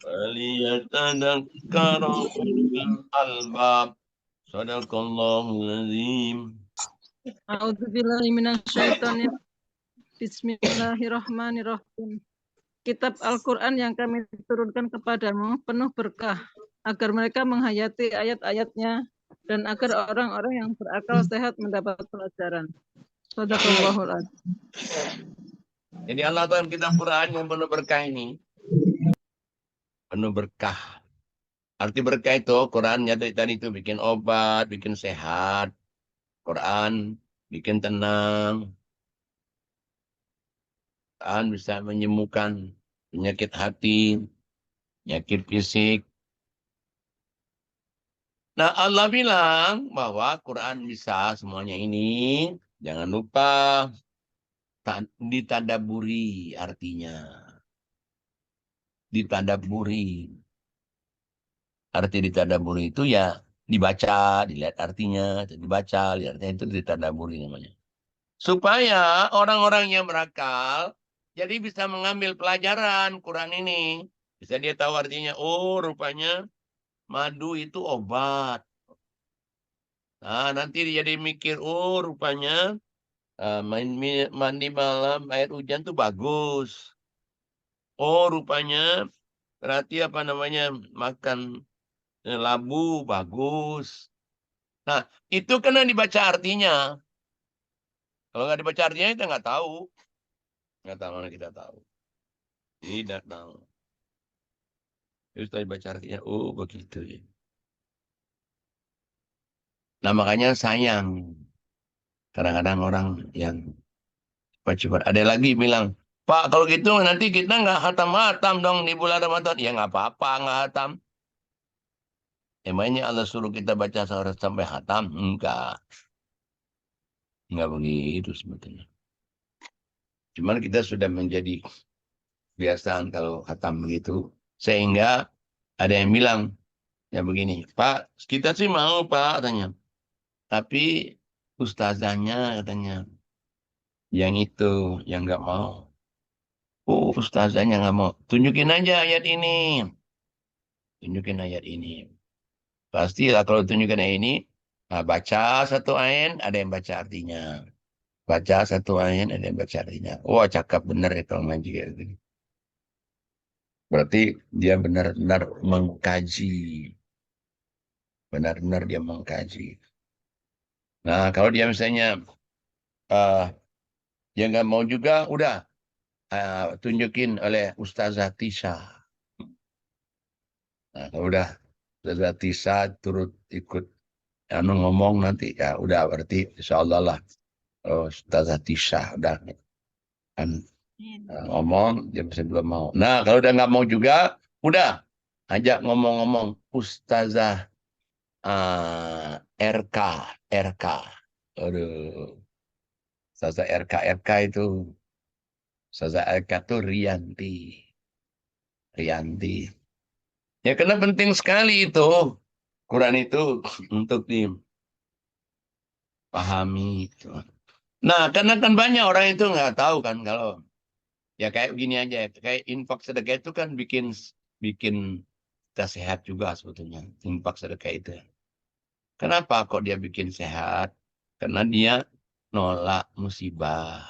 Waliyatadakkaru ulul albab. Sadaqallahul azim. A'udzubillahi minasyaitonir. Bismillahirrahmanirrahim. Kitab Al-Quran yang kami turunkan kepadamu penuh berkah agar mereka menghayati ayat-ayatnya dan agar orang-orang yang berakal sehat mendapat pelajaran. Shadaqallahul azim. Jadi Allah Ta'ala kitab Quran yang penuh berkah ini. Penuh berkah. Arti berkah itu Qurannya tadi itu bikin obat, bikin sehat. Quran bikin tenang. Quran bisa menyembuhkan penyakit hati, penyakit fisik. Nah Allah bilang bahwa Quran bisa semuanya ini. Jangan lupa ditadaburi artinya. Ditadaburi. Arti ditadaburi itu ya dibaca, dilihat artinya, dibaca, lihat artinya itu ditadaburi namanya. Supaya orang-orang yang berakal jadi bisa mengambil pelajaran Quran ini. Bisa dia tahu artinya, oh rupanya madu itu obat. Nah nanti dia jadi mikir, oh rupanya mandi malam air hujan tuh bagus. Oh rupanya berarti apa namanya makan labu bagus. Nah itu karena dibaca artinya. Kalau nggak dibaca artinya kita nggak tahu. Nggak tahu mana kita tahu. Tidak tahu. Terus tadi baca artinya, oh begitu ya. Nah makanya sayang. Kadang-kadang orang yang cepat-cepat. Ada lagi bilang, Pak kalau gitu nanti kita nggak hatam-hatam dong di bulan Ramadan. Ya nggak apa-apa nggak hatam. Emangnya Allah suruh kita baca sampai hatam? Enggak. Enggak begitu sebetulnya. Cuman kita sudah menjadi kebiasaan kalau hatam begitu. Sehingga ada yang bilang, ya begini, Pak, kita sih mau Pak, katanya. Tapi ustazahnya katanya, yang itu, yang nggak mau. Oh, ustazahnya nggak mau. Tunjukin aja ayat ini. Tunjukin ayat ini. Pasti lah kalau tunjukin ayat ini, nah, baca satu ayat, ada yang baca artinya. Baca satu ayat, ada yang baca artinya. Wah, cakep bener ya kalau ngaji kayak gitu. Berarti dia benar-benar mengkaji. Benar-benar dia mengkaji. Nah, kalau dia misalnya dia nggak mau juga, udah tunjukin oleh Ustazah Tisha. Nah, kalau udah Ustazah Tisha turut ikut ngomong nanti, ya udah berarti insya Allah lah. Ustazah Tisha udah kan ngomong, dia bisa belum mau. Nah, kalau udah nggak mau juga, udah ajak ngomong-ngomong Ustazah RK. Aduh. Ustazah RK itu. Ustazah RK itu Rianti. Ya karena penting sekali itu. Quran itu untuk dipahami. Nah, karena kan banyak orang itu nggak tahu kan kalau ya kayak begini aja. Kayak infak sedekah itu kan bikin kita sehat juga sebetulnya. Infak sedekah itu. Kenapa kok dia bikin sehat? Karena dia nolak musibah.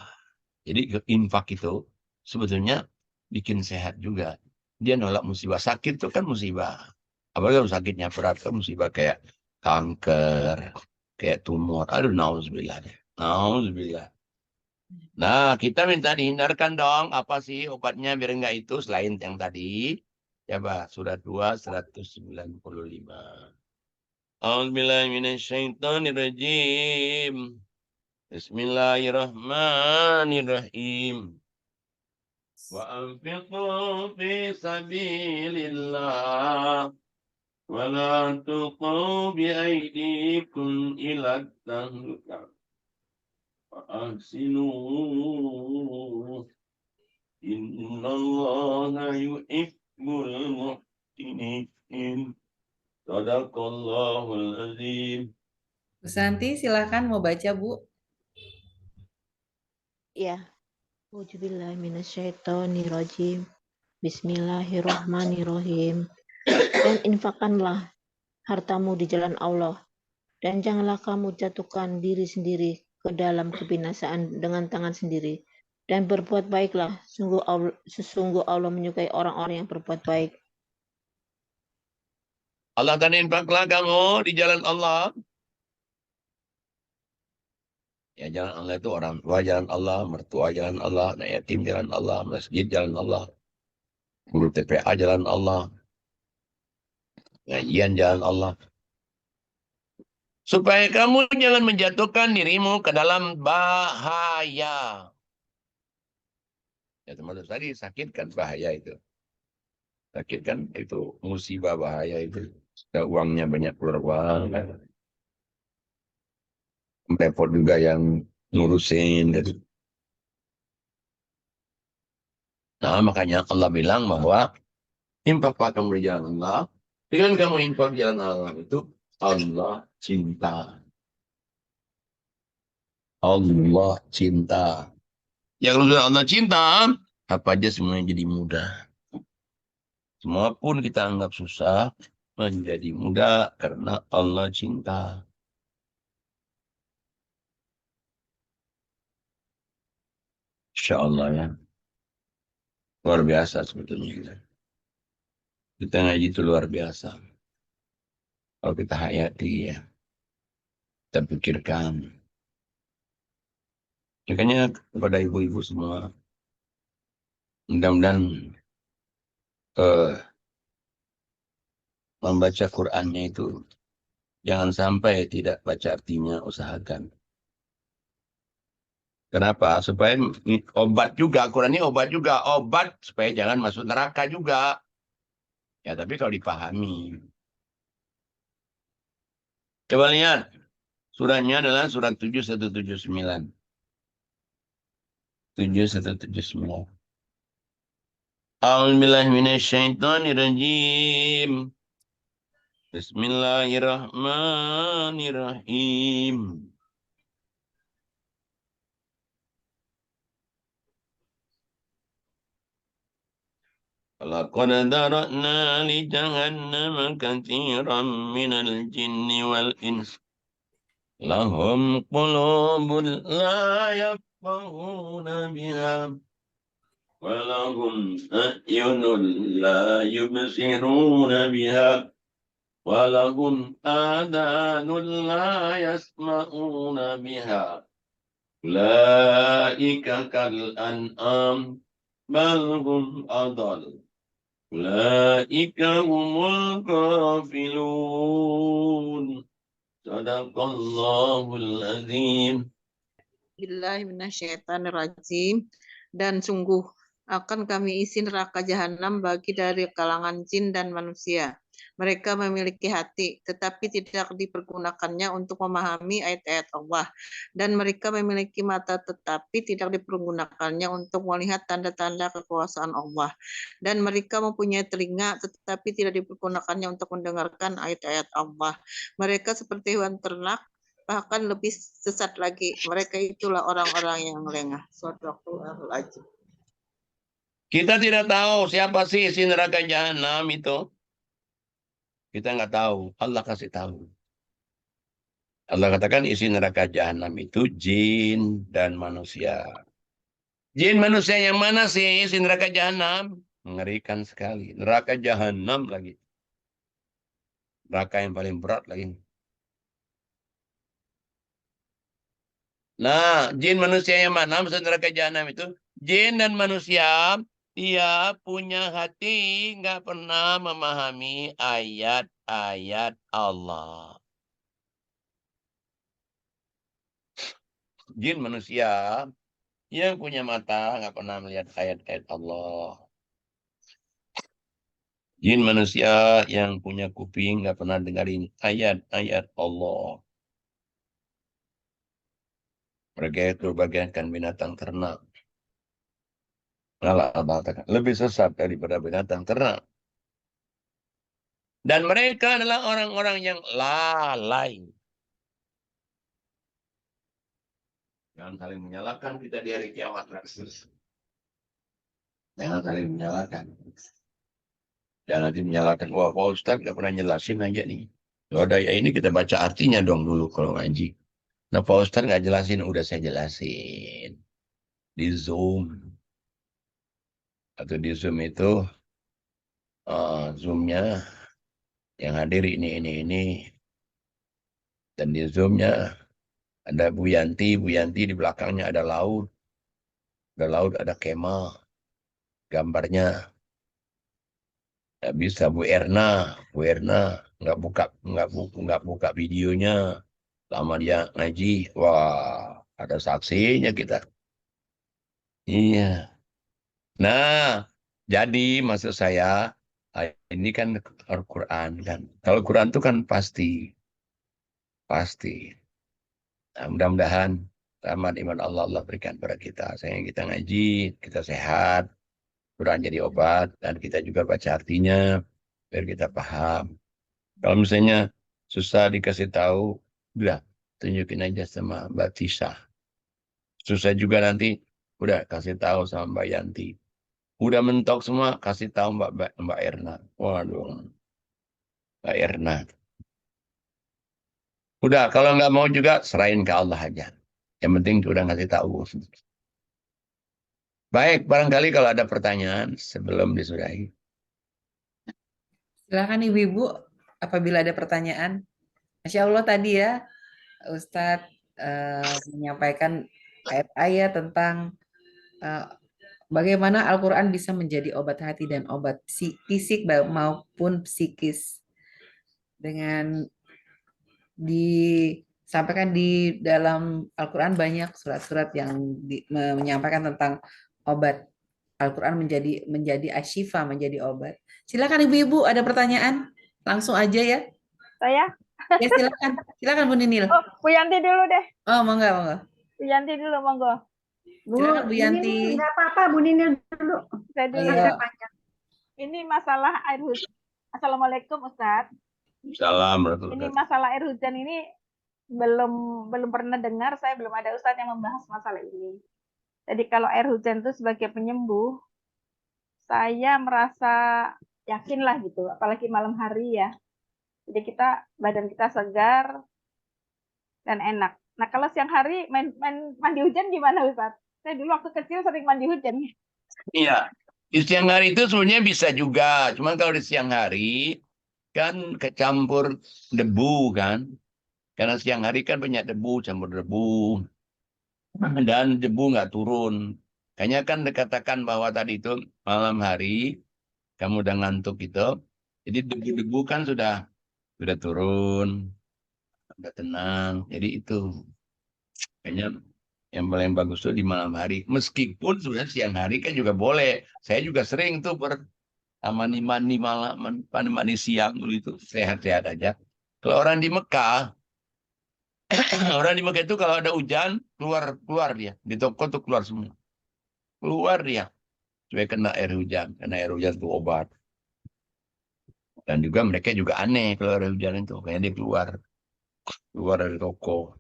Jadi infak itu sebetulnya bikin sehat juga. Dia nolak musibah. Sakit itu kan musibah. Apalagi kalau sakitnya berat kan musibah kayak kanker, kayak tumor. Aduh, nauzubillah. Nauzubillah. Nah, kita minta dihindarkan dong. Apa sih obatnya biar enggak itu selain yang tadi? Coba surat 2, 195. A'udzubillahiminasyaitonirrajim. Bismillahirrahmanirrahim. Wa anfiqu fi sabilillah wa la tuqu bi aydikum ila tahluka wa ahsinu innallaha yuhibbul muhsinin. Sadaqallahul azim. Bu Santi, silakan mau baca, Bu. Ya. Auzubillahiminasyaitonirrajim. Bismillahirrahmanirrahim. Dan infakkanlah hartamu di jalan Allah. Dan janganlah kamu jatuhkan diri sendiri ke dalam kebinasaan dengan tangan sendiri. Dan berbuat baiklah. Sesungguh Allah menyukai orang-orang yang berbuat baik. Allah dan infaklah kamu di jalan Allah. Ya jalan Allah itu orang tua jalan Allah, mertua jalan Allah, anak yatim jalan Allah, masjid jalan Allah, guru TPA jalan Allah, ngajian jalan Allah. Supaya kamu jangan menjatuhkan dirimu ke dalam bahaya. Ya termasuk tadi sakit kan bahaya itu. Sakit kan itu musibah bahaya itu. Uangnya banyak keluar uang. Repot juga yang ngurusin. Nah makanya Allah bilang bahwa infaklah kamu di jalan Allah. Dengan kamu infak di jalan Allah itu Allah cinta. Allah cinta. Ya kalau sudah Allah cinta, apa aja semuanya jadi mudah. Semua pun kita anggap susah, menjadi mudah karena Allah cinta. Insya Allah ya. Luar biasa sebetulnya. Kita ngaji itu luar biasa. Kalau kita hayati ya. Kita pikirkan. Makanya kepada ibu-ibu semua. Mudah-mudahan membaca Qur'annya itu jangan sampai tidak baca artinya, usahakan. Kenapa? Supaya obat juga, Quran ini obat juga, obat supaya jangan masuk neraka juga. Ya, tapi kalau dipahami. Coba lihat, surahnya adalah surat 7179. 7179. A'udzubillahi minasyaitonirrajim. Bismillahirrahmanirrahim. Laqad dara'na li jahannama katsiran minal jinni wal ins. Lahum qulubun la yafqahuna biha. Walahum a'yunun la yubsiruna biha. Walahum adanun la yasma'una biha. Ulaika kal an'am bal hum adall. Ulaika humul ghafilun. Sadaqallahul azim. Bismillahirrahmanirrahim. Dan sungguh akan kami isi neraka jahanam bagi dari kalangan jin dan manusia. Mereka memiliki hati, tetapi tidak dipergunakannya untuk memahami ayat-ayat Allah. Dan mereka memiliki mata, tetapi tidak dipergunakannya untuk melihat tanda-tanda kekuasaan Allah. Dan mereka mempunyai telinga, tetapi tidak dipergunakannya untuk mendengarkan ayat-ayat Allah. Mereka seperti hewan ternak, bahkan lebih sesat lagi. Mereka itulah orang-orang yang lengah. Shadaqallahul azim. Kita tidak tahu siapa sih isi neraka jahanam itu. Kita nggak tahu. Allah kasih tahu. Allah katakan isi neraka jahanam itu jin dan manusia. Jin manusia yang mana sih isi neraka jahanam? Mengerikan sekali. Neraka jahanam lagi. Neraka yang paling berat lagi. Nah, jin manusia yang mana maksud neraka jahanam itu? Jin dan manusia, dia punya hati, nggak pernah memahami ayat-ayat Allah. Jin manusia yang punya mata, nggak pernah melihat ayat-ayat Allah. Jin manusia yang punya kuping, nggak pernah dengerin ayat-ayat Allah. Mereka itu bagaikan binatang ternak. Allah katakan, lebih sesat daripada binatang ternak. Dan mereka adalah orang-orang yang lalai. Jangan saling menyalahkan kita di hari kiamat. Jangan saling menyalahkan. Jangan nanti menyalahkan, wah Pak Ustaz nggak pernah jelasin aja nih. Kalau ada ya ini kita baca artinya dong dulu kalau ngaji. Nah Pak Ustaz nggak jelasin, udah saya jelasin. Di Zoom. Atau di Zoom itu, Zoom-nya yang hadir ini. Dan di Zoom-nya ada Bu Yanti di belakangnya ada laut. Ada laut, ada kemah. Gambarnya. Nggak bisa Bu Erna nggak buka videonya. Lama dia ngaji, wah ada saksinya kita. Iya. Nah, jadi maksud saya ini kan Al-Quran kan. Kalau Quran itu kan pasti. Nah, mudah-mudahan rahmat iman Allah berikan pada kita. Sehingga kita ngaji, kita sehat, Quran jadi obat, dan kita juga baca artinya biar kita paham. Kalau misalnya susah dikasih tahu, udah tunjukin aja sama Mbak Tisha. Susah juga nanti, udah kasih tahu sama Mbak Yanti. Udah mentok semua, kasih tahu Mbak Erna. Waduh, Mbak Erna. Udah, kalau nggak mau juga, serahin ke Allah aja. Yang penting udah ngasih tahu. Baik, barangkali kalau ada pertanyaan sebelum disudahi. Silakan Ibu-Ibu, apabila ada pertanyaan. Masya Allah tadi ya, Ustadz menyampaikan ayat-ayat tentang Bagaimana Al-Quran bisa menjadi obat hati dan obat fisik maupun psikis. Dengan disampaikan di dalam Al-Quran banyak surat-surat yang menyampaikan tentang obat. Al-Quran menjadi asyifa, menjadi obat. Silakan ibu-ibu, ada pertanyaan? Langsung aja ya. Saya? Ya silakan. Silakan Bu Ninil. Oh, Bu Yanti dulu deh. Oh, monggo. Bu Yanti dulu, monggo. Silakan Bu Yanti. Nggak apa-apa, Bu Ninil dulu. Saya dulu Ayo. ya. Ini masalah air hujan. Assalamualaikum Ustadz. Salam. Ini masalah air hujan ini belum pernah dengar, saya belum ada Ustadz yang membahas masalah ini. Jadi kalau air hujan itu sebagai penyembuh, saya merasa yakin lah gitu, apalagi malam hari ya. Jadi badan kita segar dan enak. Nah kalau siang hari main mandi hujan gimana Ustadz? Saya dulu waktu kecil sering mandi hujan. Iya, di siang hari itu sebenarnya bisa juga. Cuman kalau di siang hari kan kecampur debu kan. Karena siang hari kan banyak debu, campur debu. Dan debu nggak turun. Kayaknya kan dikatakan bahwa tadi itu malam hari kamu udah ngantuk itu. Jadi debu-debu kan sudah turun, udah tenang. Jadi itu kayaknya yang paling bagus tuh di malam hari. Meskipun sebenarnya siang hari kan juga boleh. Saya juga sering tuh mandi malam, mandi siang itu sehat-sehat aja. Kalau orang di Mekah, orang di Mekah itu kalau ada hujan keluar dia di toko tuh keluar semua, keluar dia supaya kena air hujan, karena air hujan itu obat. Dan juga mereka juga aneh kalau air hujan itu, kayak dia keluar dari toko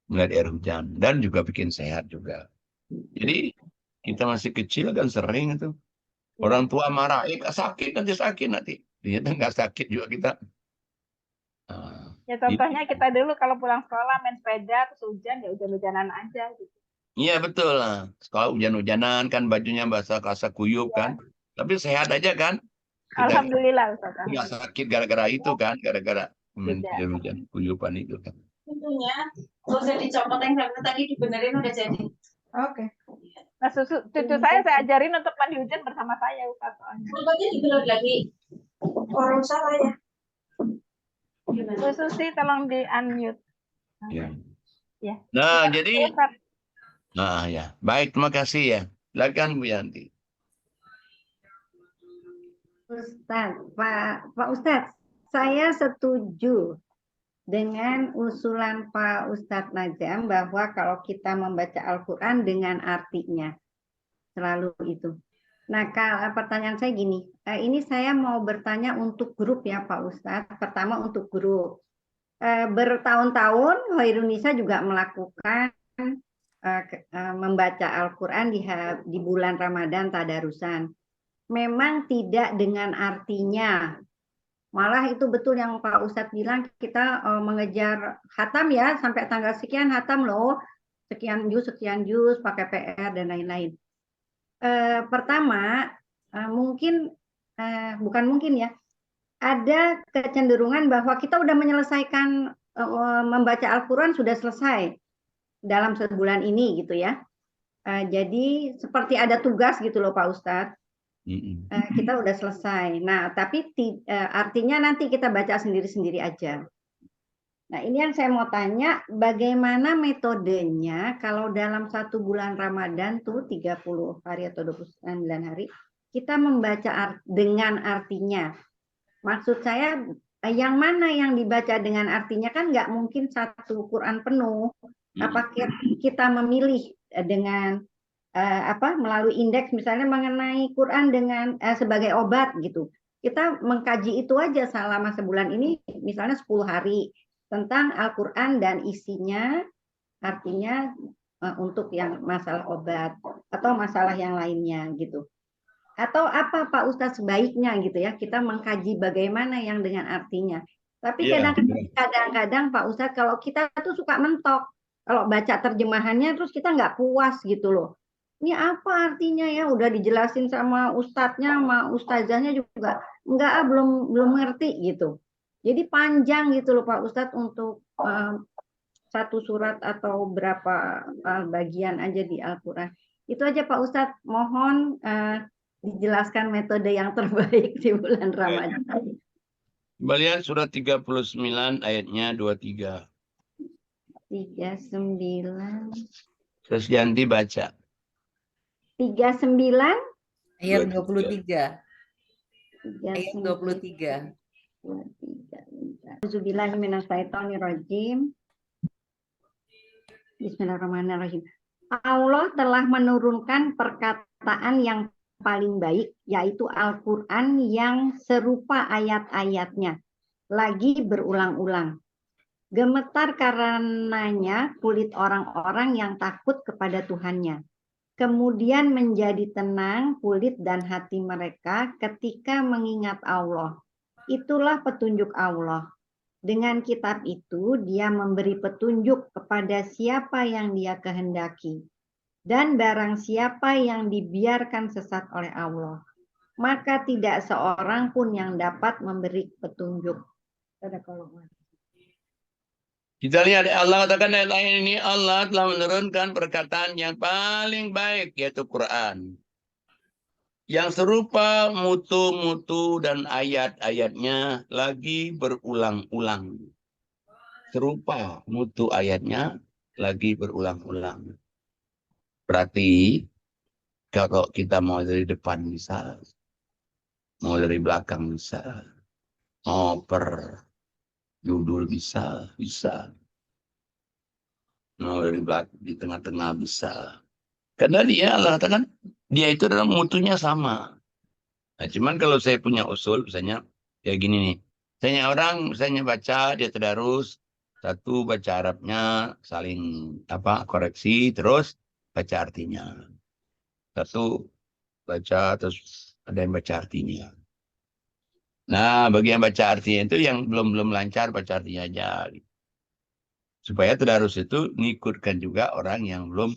melihat air hujan dan juga bikin sehat juga. Jadi kita masih kecil kan sering itu orang tua marah, sakit nanti. Ternyata nggak sakit juga kita. Ya contohnya kita dulu kalau pulang sekolah main sepeda terus hujan ya hujan-hujanan aja gitu. Iya betul lah. Sekolah hujan-hujanan kan bajunya basah kuyup kan. Tapi sehat aja kan. Alhamdulillah Ustaz. Nggak sakit gara-gara itu kan. Gara-gara hujan kuyupan itu kan. Tentunya nggak usah dicopot yang tadi dibenerin udah jadi. Oke. Nah cucu saya ajarin untuk mandi hujan bersama saya Ustaz. Contohnya dibelut lagi. Orang salah ya. Bu Susi tolong di unmute. Ya. Ya. Nah, jadi ya. Baik, terima kasih ya. Silakan Bu Yanti. Pak Ustadz, saya setuju dengan usulan Pak Ustadz Najam bahwa kalau kita membaca Al-Quran dengan artinya. Selalu itu. Nah, pertanyaan saya gini, ini saya mau bertanya untuk grup ya Pak Ustadz. Pertama untuk grup. Bertahun-tahun Hoirunisa juga melakukan membaca Al-Quran di bulan Ramadan tadarusan. Memang tidak dengan artinya. Malah itu betul yang Pak Ustadz bilang, kita mengejar khatam ya, sampai tanggal sekian khatam loh, sekian juz, pakai PR dan lain-lain. Pertama, bukan mungkin ya, ada kecenderungan bahwa kita udah menyelesaikan membaca Al-Quran sudah selesai dalam sebulan ini gitu ya. Jadi seperti ada tugas gitu loh Pak Ustadz. Kita udah selesai. Nah, tapi artinya nanti kita baca sendiri-sendiri aja. Nah, ini yang saya mau tanya, bagaimana metodenya kalau dalam satu bulan Ramadan tuh 30 hari atau 29 hari, kita membaca dengan artinya. Maksud saya, yang mana yang dibaca dengan artinya kan nggak mungkin satu Quran penuh. Apakah kita memilih dengan melalui indeks misalnya mengenai Quran dengan sebagai obat gitu. Kita mengkaji itu aja selama sebulan ini, misalnya 10 hari tentang Al-Quran dan isinya, artinya untuk yang masalah obat atau masalah yang lainnya gitu. Atau apa Pak Ustadz sebaiknya gitu ya, kita mengkaji bagaimana yang dengan artinya. Tapi kadang-kadang Pak Ustadz kalau kita tuh suka mentok, kalau baca terjemahannya terus kita nggak puas gitu loh. Ini apa artinya ya, udah dijelasin sama ustadznya, sama ustazahnya juga belum ngerti gitu. Jadi panjang gitu loh Pak Ustadz untuk satu surat atau berapa bagian aja di Al-Quran. Itu aja Pak Ustadz, mohon dijelaskan metode yang terbaik di bulan Ramadan. Coba lihat surat 39 ayatnya 23. 39. Terus Yanti baca. 39. Ayat 23. 23. Ayat 23. Auzubillahiminasyaitonirrajim. Bismillahirrahmanirrahim. Allah telah menurunkan perkataan yang paling baik, yaitu Al-Quran yang serupa ayat-ayatnya, lagi berulang-ulang. Gemetar karenanya kulit orang-orang yang takut kepada Tuhannya. Kemudian menjadi tenang kulit dan hati mereka ketika mengingat Allah. Itulah petunjuk Allah. Dengan kitab itu, Dia memberi petunjuk kepada siapa yang Dia kehendaki. Dan barang siapa yang dibiarkan sesat oleh Allah, maka tidak seorang pun yang dapat memberi petunjuk. Kita lihat Allah katakan ayat lain ini, Allah telah menurunkan perkataan yang paling baik, yaitu Quran. Yang serupa mutu-mutu dan ayat-ayatnya lagi berulang-ulang. Serupa mutu ayatnya lagi berulang-ulang. Berarti kalau kita mau dari depan bisa, mau dari belakang bisa, mau per judul bisa. Mau dari belakang, di tengah-tengah bisa. Karena dia Allah katakan, dia itu dalam mutunya sama. Nah, cuman kalau saya punya usul, misalnya, kayak gini nih. Misalnya baca, dia tadarus, satu baca Arabnya, saling koreksi, terus baca artinya. Satu baca, terus ada yang baca artinya. Nah, bagi yang baca artinya itu yang belum lancar, baca artinya aja. Supaya tadarus itu ngikutkan juga orang yang belum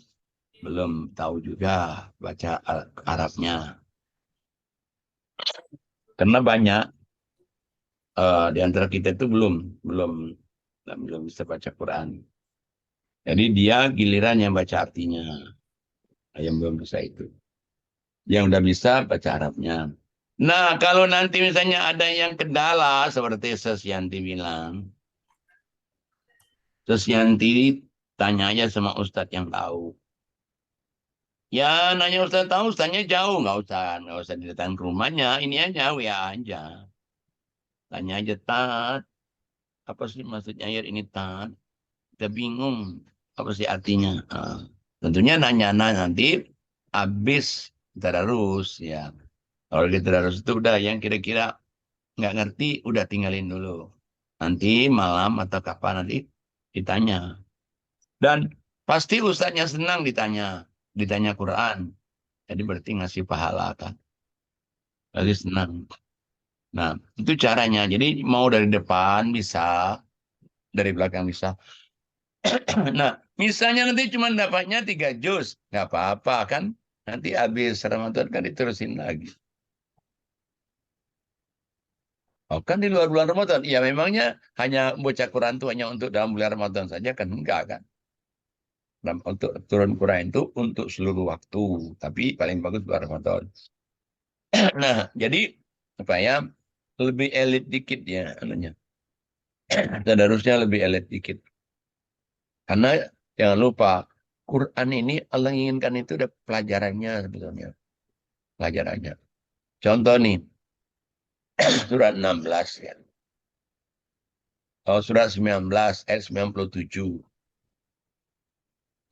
tahu juga baca Arabnya. Karena banyak di antara kita itu belum bisa baca Quran. Jadi dia giliran yang baca artinya. Yang belum bisa itu. Yang udah bisa baca Arabnya. Nah, kalau nanti misalnya ada yang kendala seperti Sesyanti bilang. Sesyanti tanya aja sama Ustadz yang tahu. Ya, nanya Ustadz tahu, Ustadznya jauh. Nggak usah datang ke rumahnya. Ini aja, WA aja. Tanya aja, Tat. Apa sih maksudnya ayat ini, Tat? Kita bingung. Apa sih artinya? Tentunya nanya nanti habis tadarus ya. Kalau di tadarus itu udah yang kira-kira nggak ngerti, udah tinggalin dulu. Nanti malam atau kapan nanti ditanya. Dan pasti ustadznya senang ditanya Quran. Jadi berarti ngasih pahala kan. Berarti senang. Nah, itu caranya. Jadi mau dari depan bisa, dari belakang bisa. Nah, misalnya nanti cuma dapatnya 3 juz, nggak apa-apa kan? Nanti habis Ramadan kan diterusin lagi. Oh, kan di luar bulan Ramadan. Ya memangnya hanya baca Quran itu hanya untuk dalam bulan Ramadan saja kan? Enggak kan? Dan untuk turun Quran itu untuk seluruh waktu. Tapi paling bagus bulan Ramadan. Nah, jadi supaya lebih elit dikit ya anunya. Tadarusnya lebih elit dikit. Karena jangan lupa, Quran ini Allah inginkan itu ada pelajarannya sebetulnya. Pelajarannya. Contoh nih, surat 16 ya. Oh, surat 19 ayat 97.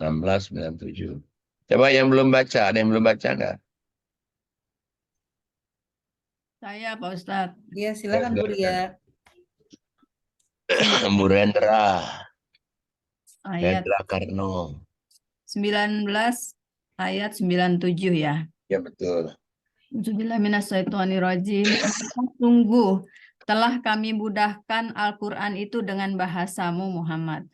16, 97. Coba yang belum baca, ada yang belum baca nggak? Saya, Pak Ustadz. Ya, silakan Bu Ria. Bu Rendra. Ayat Rendra Karno. 19 ayat 97 ya. Ya betul. Bismillahirrahmanirrahim. Sungguh telah kami mudahkan Al-Quran itu dengan bahasamu Muhammad,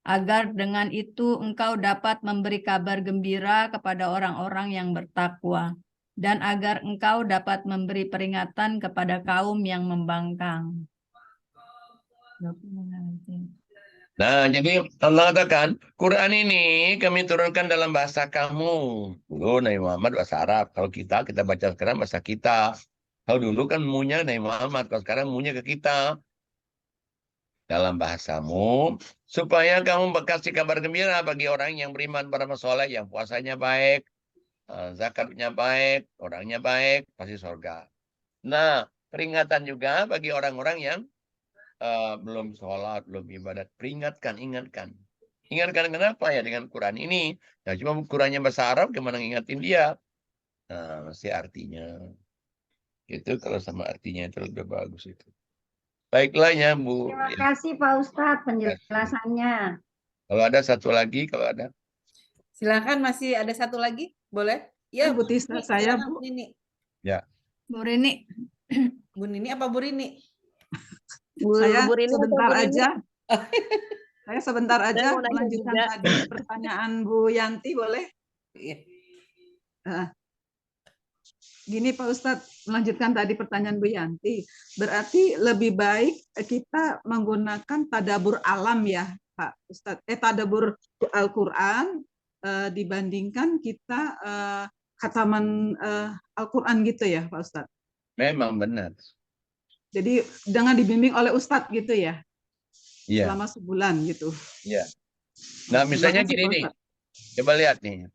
agar dengan itu engkau dapat memberi kabar gembira kepada orang-orang yang bertakwa, dan agar engkau dapat memberi peringatan kepada kaum yang membangkang. Nah, jadi Allah katakan, Quran ini kami turunkan dalam bahasa kamu. Dulu Nabi Muhammad bahasa Arab. Kalau kita baca sekarang bahasa kita. Kalau dulu kan munya Nabi Muhammad, kalau sekarang munya ke kita. Dalam bahasamu, supaya kamu kasih kabar gembira bagi orang yang beriman beramal soleh, yang puasanya baik, zakatnya baik, orangnya baik, pasti surga. Nah, peringatan juga bagi orang-orang yang belum sholat, belum ibadat. Peringatkan, ingatkan. Ingatkan kenapa ya dengan Quran ini? Nah, cuma Qurannya bahasa Arab, gimana ngingatin dia? Nah, mesti artinya. Itu kalau sama artinya itu lebih bagus itu. Baiklah ya, Bu. Terima kasih Pak Ustadz penjelasannya. Kalau ada satu lagi, kalau ada. Silakan, masih ada satu lagi, boleh? Ya, Bu Tisna, Nini, saya silakan, Bu. Bu Nini. Ya. Bu Rini. Bu Nini apa Bu Rini? Saya Bu Rini atau sebentar Bu Nini? aja. Saya sebentar aja mau nanya melanjutkan juga. tadi pertanyaan Bu Yanti, boleh? Iya. Gini Pak Ustadz, melanjutkan tadi pertanyaan Bu Yanti. Berarti lebih baik kita menggunakan tadabur alam ya Pak Ustadz. Tadabur Al-Quran dibandingkan kita khataman Al-Quran gitu ya Pak Ustadz. Memang benar. Jadi dengan dibimbing oleh Ustadz gitu ya? Iya. Selama sebulan gitu. Iya. Nah, misalnya gini nih. Coba lihat nih.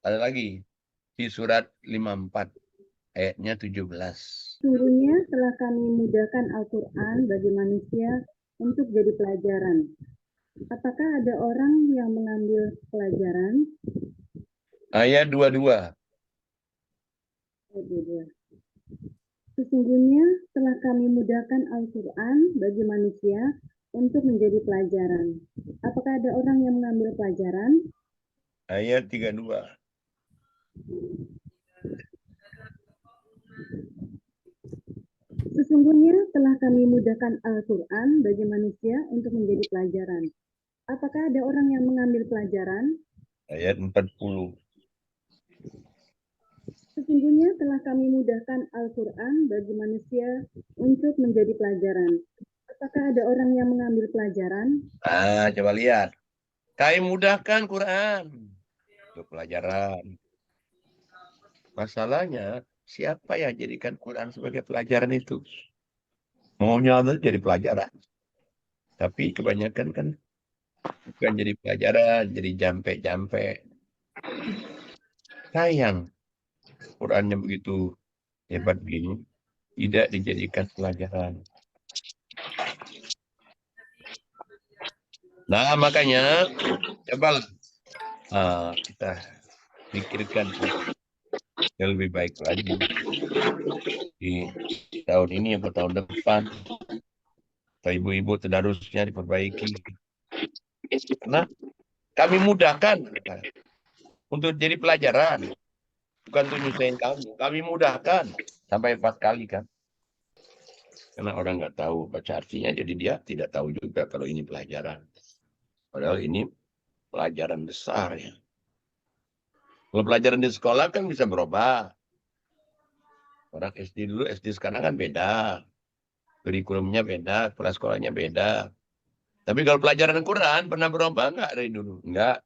Ada lagi. Di surat 54 ayatnya 17. Sesungguhnya telah kami mudahkan Al-Quran bagi manusia untuk jadi pelajaran. Apakah ada orang yang mengambil pelajaran? Ayat 22. Sesungguhnya telah kami mudahkan Al-Quran bagi manusia untuk menjadi pelajaran. Apakah ada orang yang mengambil pelajaran? Ayat 32. Sesungguhnya telah kami mudahkan Al-Quran bagi manusia untuk menjadi pelajaran. Apakah ada orang yang mengambil pelajaran? Ayat 40. Sesungguhnya telah kami mudahkan Al-Quran bagi manusia untuk menjadi pelajaran. Apakah ada orang yang mengambil pelajaran? Coba lihat. Kami mudahkan Quran untuk pelajaran. Masalahnya, siapa yang jadikan Quran sebagai pelajaran itu? Maunya Allah jadi pelajaran. Tapi kebanyakan kan bukan jadi pelajaran, jadi jampe-jampe. Sayang, Qurannya begitu hebat begini, tidak dijadikan pelajaran. Nah, makanya coba kita pikirkan yang lebih baik lagi di tahun ini atau tahun depan. Atau ibu-ibu tadarusnya diperbaiki. Karena kami mudahkan untuk jadi pelajaran. Bukan untuk nyusahin kamu. Kami mudahkan. Sampai 4 kali kan. Karena orang nggak tahu baca artinya, jadi dia tidak tahu juga kalau ini pelajaran. Padahal ini pelajaran besar ya. Kalau pelajaran di sekolah kan bisa berubah. Orang SD dulu, SD sekarang kan beda. Kurikulumnya beda, kelas sekolahnya beda. Tapi kalau pelajaran Quran pernah berubah nggak dari dulu? Enggak.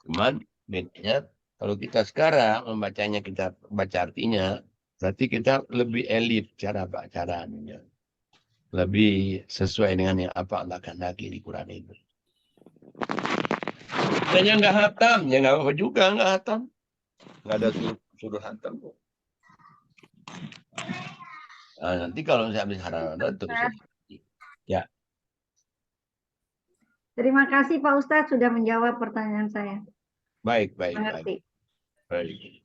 Cuman bedanya kalau kita sekarang membacanya, kita baca artinya, berarti kita lebih elit cara bacanya. Lebih sesuai dengan yang apa Allah kehendaki di Quran itu. Dan yang nggak hatam, ya nggak apa juga nggak hatam. Nggak ada suruh hatam kok. Nah, nanti kalau saya habis haram terus. Ya. Terima kasih Pak Ustadz sudah menjawab pertanyaan saya. Baik. Mengerti. Baik.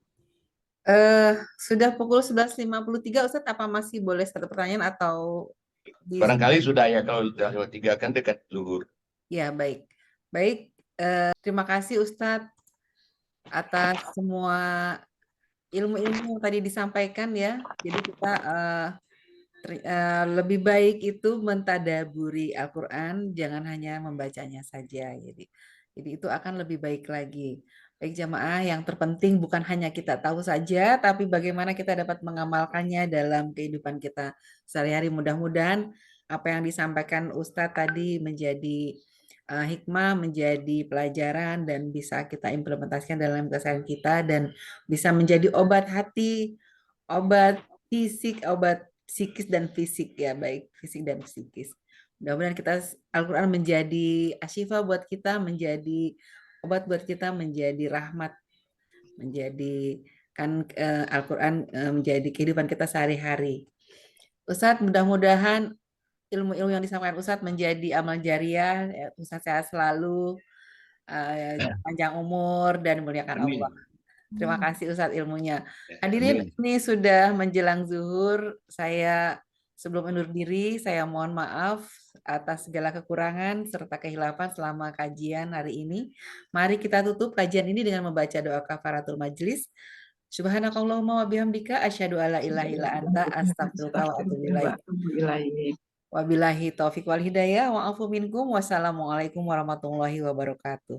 Sudah pukul 11.53, Ustadz, apa masih boleh satu pertanyaan atau Barangkali sudah ya, kalau sudah 3 kan dekat zuhur. Ya, baik. Baik, terima kasih Ustadz atas semua ilmu-ilmu yang tadi disampaikan ya. Jadi kita lebih baik itu mentadaburi Al-Quran, jangan hanya membacanya saja. Jadi itu akan lebih baik lagi. Baik jamaah, yang terpenting bukan hanya kita tahu saja, tapi bagaimana kita dapat mengamalkannya dalam kehidupan kita sehari-hari. Mudah-mudahan apa yang disampaikan Ustadz tadi menjadi hikmah, menjadi pelajaran, dan bisa kita implementasikan dalam keseharian kita, dan bisa menjadi obat hati, obat fisik, obat psikis dan fisik ya, baik fisik dan psikis. Mudah-mudahan kita Al-Quran menjadi asyifa buat kita, menjadi obat buat kita, menjadi rahmat, menjadi kan Al-Quran menjadi kehidupan kita sehari-hari. Ustadz, mudah-mudahan ilmu-ilmu yang disampaikan Ustadz menjadi amal jariah, Ustadz sehat selalu, panjang umur, dan muliakan Amin. Allah. Terima kasih Ustadz ilmunya. Hadirin, ini sudah menjelang zuhur. Saya sebelum undur diri, saya mohon maaf atas segala kekurangan serta kehilafan selama kajian hari ini. Mari kita tutup kajian ini dengan membaca doa kafaratul majlis. Subhanakallahumma wa bihamdika asyhadu alla ilaha illa anta astaghfiruka wa atubu ilaik. Wabillahi taufik wal hidayah wa afu minkum. Wassalamualaikum warahmatullahi wabarakatuh.